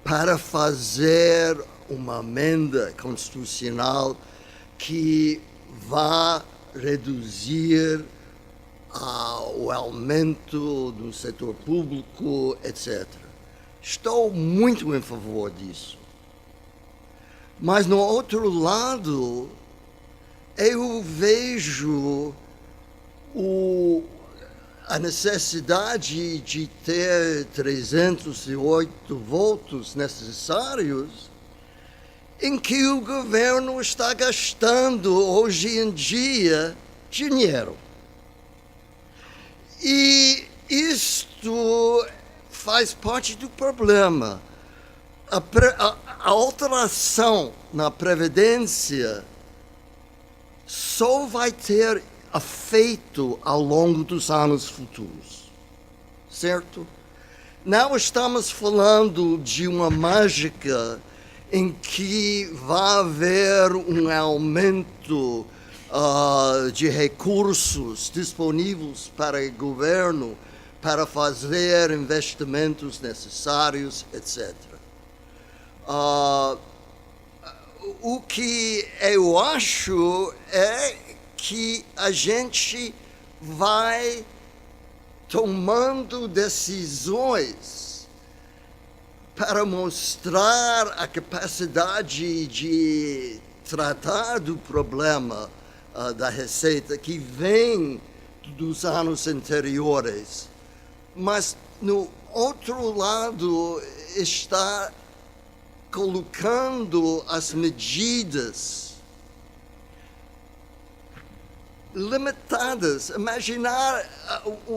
para fazer uma emenda constitucional que vá reduzir o aumento do setor público, etc. Estou muito em favor disso. Mas, no outro lado, eu vejo a necessidade de ter 308 votos necessários em que o governo está gastando, hoje em dia, dinheiro. E isto faz parte do problema. A alteração na Previdência só vai ter efeito ao longo dos anos futuros, certo? Não estamos falando de uma mágica em que vai haver um aumento de recursos disponíveis para o governo para fazer investimentos necessários, etc. O que eu acho é que a gente vai tomando decisões para mostrar a capacidade de tratar do problema da receita que vem dos anos anteriores. Mas, no outro lado, está colocando as medidas limitadas. Imaginar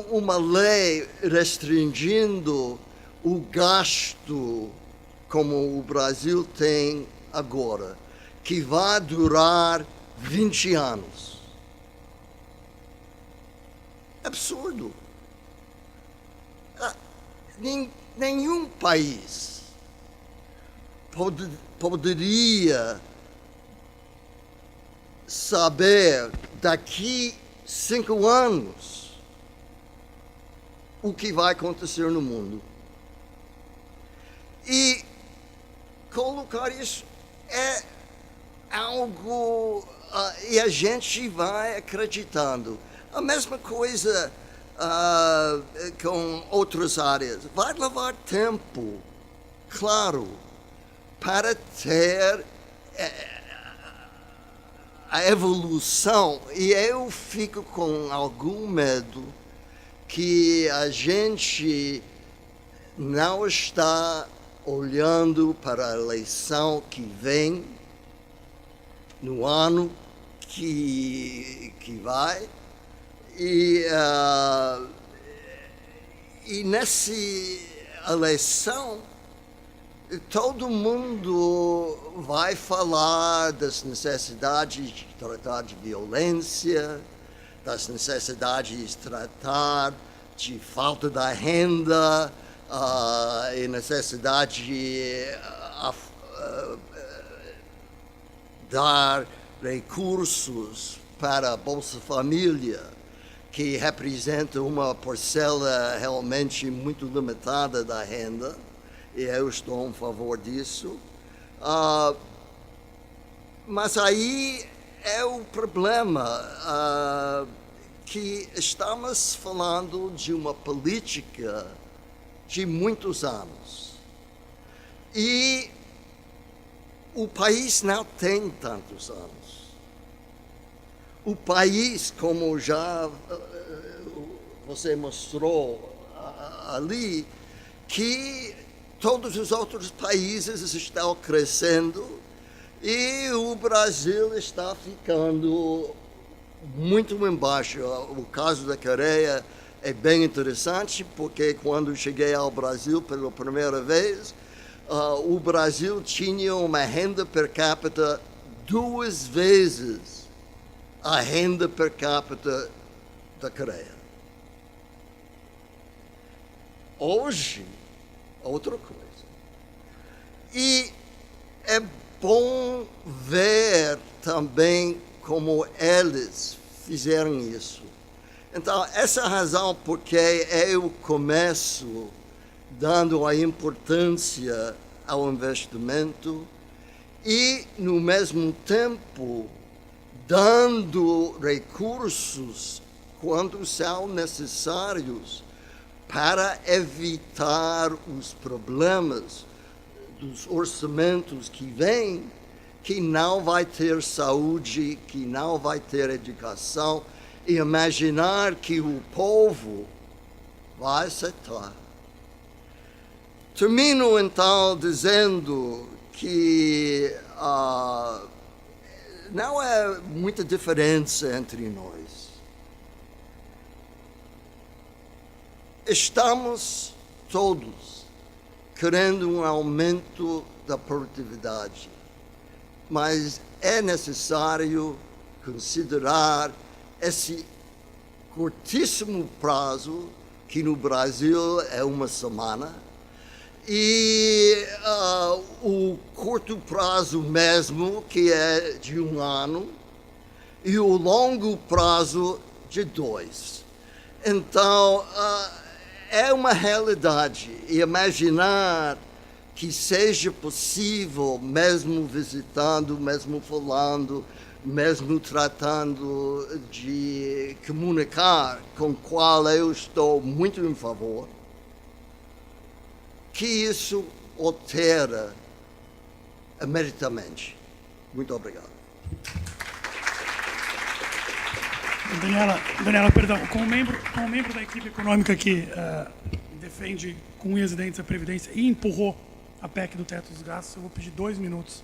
uma lei restringindo o gasto como o Brasil tem agora, que vai durar 20 anos. Absurdo. Nenhum país poderia saber daqui 5 anos o que vai acontecer no mundo. E colocar isso é algo e a gente vai acreditando. A mesma coisa com outras áreas. Vai levar tempo, claro, para ter a evolução. E eu fico com algum medo que a gente não está olhando para a eleição que vem, no ano que vai, e nessa eleição todo mundo vai falar das necessidades de tratar de violência, das necessidades de tratar de falta da renda, e necessidade de dar recursos para a Bolsa Família, que representa uma parcela realmente muito limitada da renda, e eu estou em favor disso. Mas aí é o problema, que estamos falando de uma política de muitos anos. E o país não tem tantos anos. O país, como já você mostrou ali, que todos os outros países estão crescendo e o Brasil está ficando muito embaixo. O caso da Coreia é bem interessante, porque quando cheguei ao Brasil pela primeira vez, o Brasil tinha uma renda per capita 2 vezes a renda per capita da Coreia. Hoje, outra coisa. E é bom ver também como eles fizeram isso. Então, essa é a razão porque eu começo dando a importância ao investimento e, no mesmo tempo, dando recursos quando são necessários para evitar os problemas dos orçamentos que vêm, que não vai ter saúde, que não vai ter educação, e imaginar que o povo vai aceitar. Termino, então, dizendo que não é muita diferença entre nós. Estamos todos querendo um aumento da produtividade, mas é necessário considerar esse curtíssimo prazo, que no Brasil é uma semana, e o curto prazo mesmo, que é de 1 ano, e o longo prazo de 2. Então, é uma realidade. E imaginar que seja possível, mesmo visitando, mesmo falando, mesmo tratando de comunicar, com o qual eu estou muito em favor, que isso altera imediatamente. Muito obrigado. Daniela, perdão, como membro da equipe econômica que defende com unhas e dentes a Previdência e empurrou a PEC do teto dos gastos, eu vou pedir 2 minutos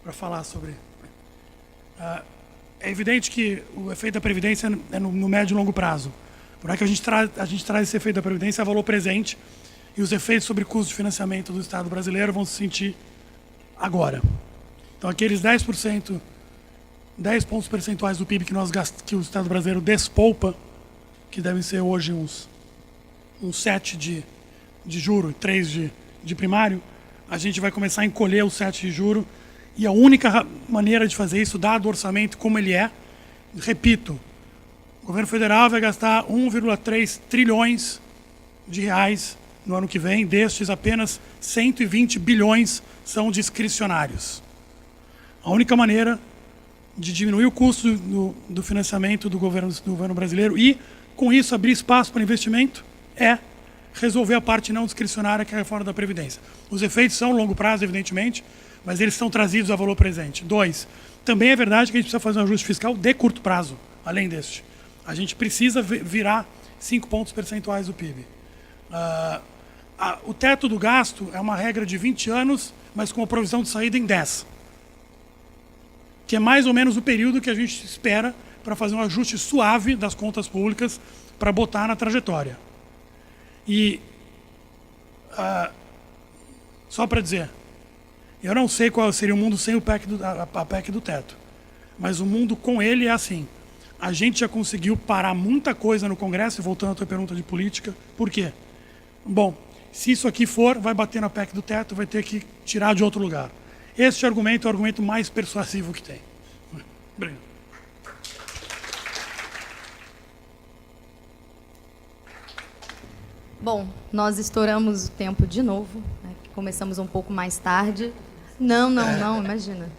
para falar sobre. É evidente que o efeito da Previdência é no médio e longo prazo. Por aí que a gente traz esse efeito da Previdência a valor presente, e os efeitos sobre custo de financiamento do Estado brasileiro vão se sentir agora. Então, aqueles 10 pontos percentuais do PIB que o Estado brasileiro despolpa, que devem ser hoje uns 7 de juro, 3 de primário, a gente vai começar a encolher os 7 de juro, e a única maneira de fazer isso, dado o orçamento como ele é, repito, o governo federal vai gastar 1,3 trilhões de reais no ano que vem, destes apenas 120 bilhões são discricionários. A única maneira de diminuir o custo do financiamento do governo brasileiro e, com isso, abrir espaço para investimento é resolver a parte não discricionária, que é a reforma da Previdência. Os efeitos são a longo prazo, evidentemente, mas eles estão trazidos a valor presente. 2, também é verdade que a gente precisa fazer um ajuste fiscal de curto prazo, além deste. A gente precisa virar 5 pontos percentuais do PIB. O teto do gasto é uma regra de 20 anos, mas com a provisão de saída em 10. Que é mais ou menos o período que a gente espera para fazer um ajuste suave das contas públicas para botar na trajetória. E, só para dizer, eu não sei qual seria o mundo sem a PEC do teto, mas o mundo com ele é assim. A gente já conseguiu parar muita coisa no Congresso, e voltando à tua pergunta de política, por quê? Bom, se isso aqui vai bater na PEC do teto, vai ter que tirar de outro lugar. Este argumento é o argumento mais persuasivo que tem. Obrigado. Bom, nós estouramos o tempo de novo, né? Começamos um pouco mais tarde. Não, imagina.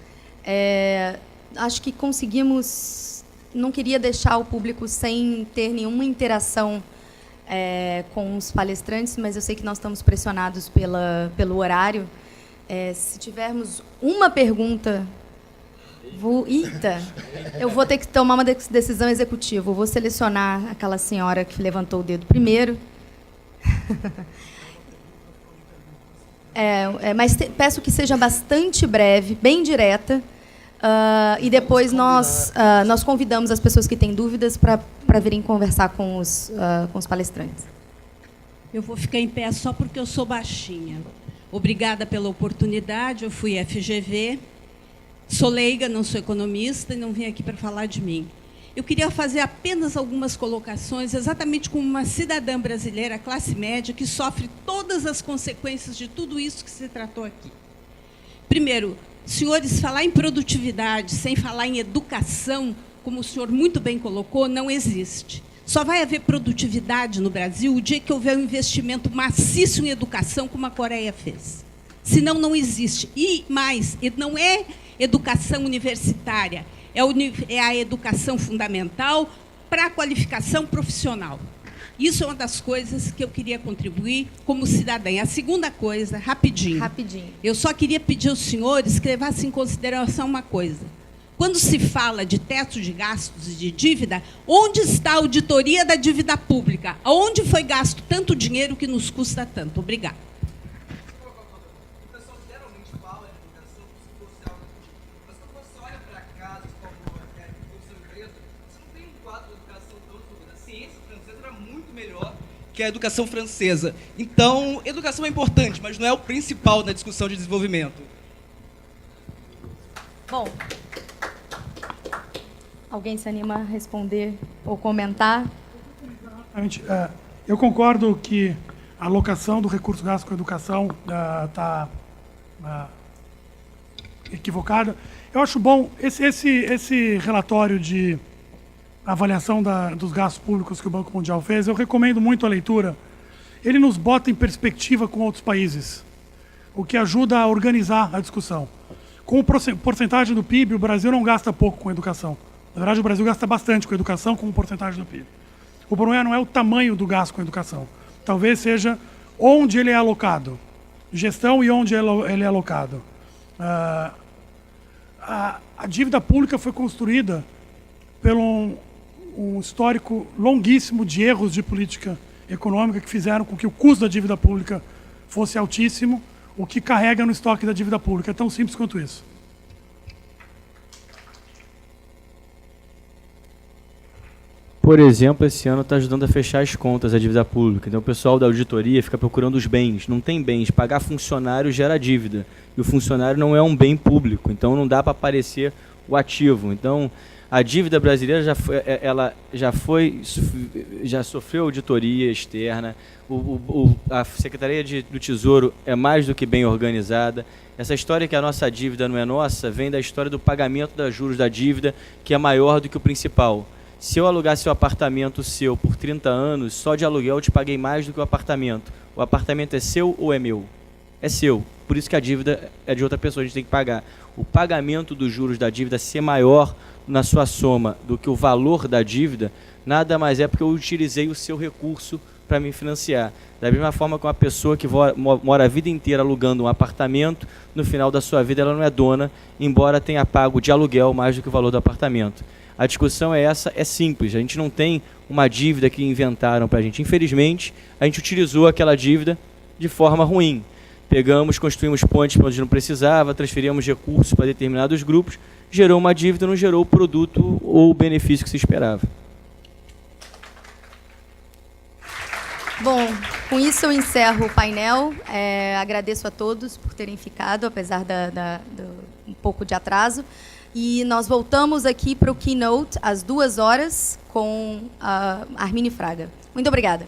Acho que conseguimos... Não queria deixar o público sem ter nenhuma interação com os palestrantes, mas eu sei que nós estamos pressionados pelo horário. Se tivermos uma pergunta... eu vou ter que tomar uma decisão executiva. Eu vou selecionar aquela senhora que levantou o dedo primeiro. Mas peço que seja bastante breve, bem direta, e depois nós convidamos as pessoas que têm dúvidas para virem conversar com os palestrantes. Eu vou ficar em pé só porque eu sou baixinha. Obrigada pela oportunidade, eu fui FGV, sou leiga, não sou economista e não vim aqui para falar de mim. Eu queria fazer apenas algumas colocações, exatamente como uma cidadã brasileira, classe média, que sofre todas as consequências de tudo isso que se tratou aqui. Primeiro, senhores, falar em produtividade sem falar em educação, como o senhor muito bem colocou, não existe. Só vai haver produtividade no Brasil o dia que houver um investimento maciço em educação, como a Coreia fez. Senão, não existe. E mais, não é educação universitária, é a educação fundamental para a qualificação profissional. Isso é uma das coisas que eu queria contribuir como cidadã. E a segunda coisa, rapidinho. Rapidinho. Eu só queria pedir aos senhores que levassem em consideração uma coisa. Quando se fala de teto de gastos e de dívida, onde está a auditoria da dívida pública? Aonde foi gasto tanto dinheiro que nos custa tanto? Obrigada. O pessoal geralmente fala em educação como se fosse algo do tipo. Mas quando você olha para casos como a sua empresa, você não tem um quadro de educação tão desenvolvido. A ciência francesa era muito melhor que a educação francesa. Então, educação é importante, mas não é o principal na discussão de desenvolvimento. Bom, alguém se anima a responder ou comentar? Eu concordo que a alocação do recurso gasto com a educação está equivocada. Eu acho bom esse relatório de avaliação dos gastos públicos que o Banco Mundial fez. Eu recomendo muito a leitura. Ele nos bota em perspectiva com outros países, o que ajuda a organizar a discussão. Com porcentagem do PIB, o Brasil não gasta pouco com educação. Na verdade, o Brasil gasta bastante com educação como porcentagem do PIB. O problema não é o tamanho do gasto com educação. Talvez seja onde ele é alocado. Gestão e onde ele é alocado. A dívida pública foi construída por um histórico longuíssimo de erros de política econômica que fizeram com que o custo da dívida pública fosse altíssimo, o que carrega no estoque da dívida pública. É tão simples quanto isso. Por exemplo, esse ano está ajudando a fechar as contas da dívida pública. Então, o pessoal da auditoria fica procurando os bens. Não tem bens. Pagar funcionário gera dívida. E o funcionário não é um bem público. Então, não dá para aparecer o ativo. Então, a dívida brasileira já sofreu auditoria externa. A Secretaria do Tesouro é mais do que bem organizada. Essa história que a nossa dívida não é nossa vem da história do pagamento dos juros da dívida, que é maior do que o principal. Se eu alugasse o apartamento seu por 30 anos, só de aluguel eu te paguei mais do que o apartamento. O apartamento é seu ou é meu? É seu. Por isso que a dívida é de outra pessoa, a gente tem que pagar. O pagamento dos juros da dívida ser maior na sua soma do que o valor da dívida, nada mais é porque eu utilizei o seu recurso para me financiar. Da mesma forma que uma pessoa que mora a vida inteira alugando um apartamento, no final da sua vida ela não é dona, embora tenha pago de aluguel mais do que o valor do apartamento. A discussão é essa, é simples. A gente não tem uma dívida que inventaram para a gente. Infelizmente, a gente utilizou aquela dívida de forma ruim. Pegamos, construímos pontes para onde não precisava, transferíamos recursos para determinados grupos, gerou uma dívida, não gerou o produto ou o benefício que se esperava. Bom, com isso eu encerro o painel. Agradeço a todos por terem ficado, apesar do um pouco de atraso. E nós voltamos aqui para o keynote às 2 horas com a Armine Fraga. Muito obrigada.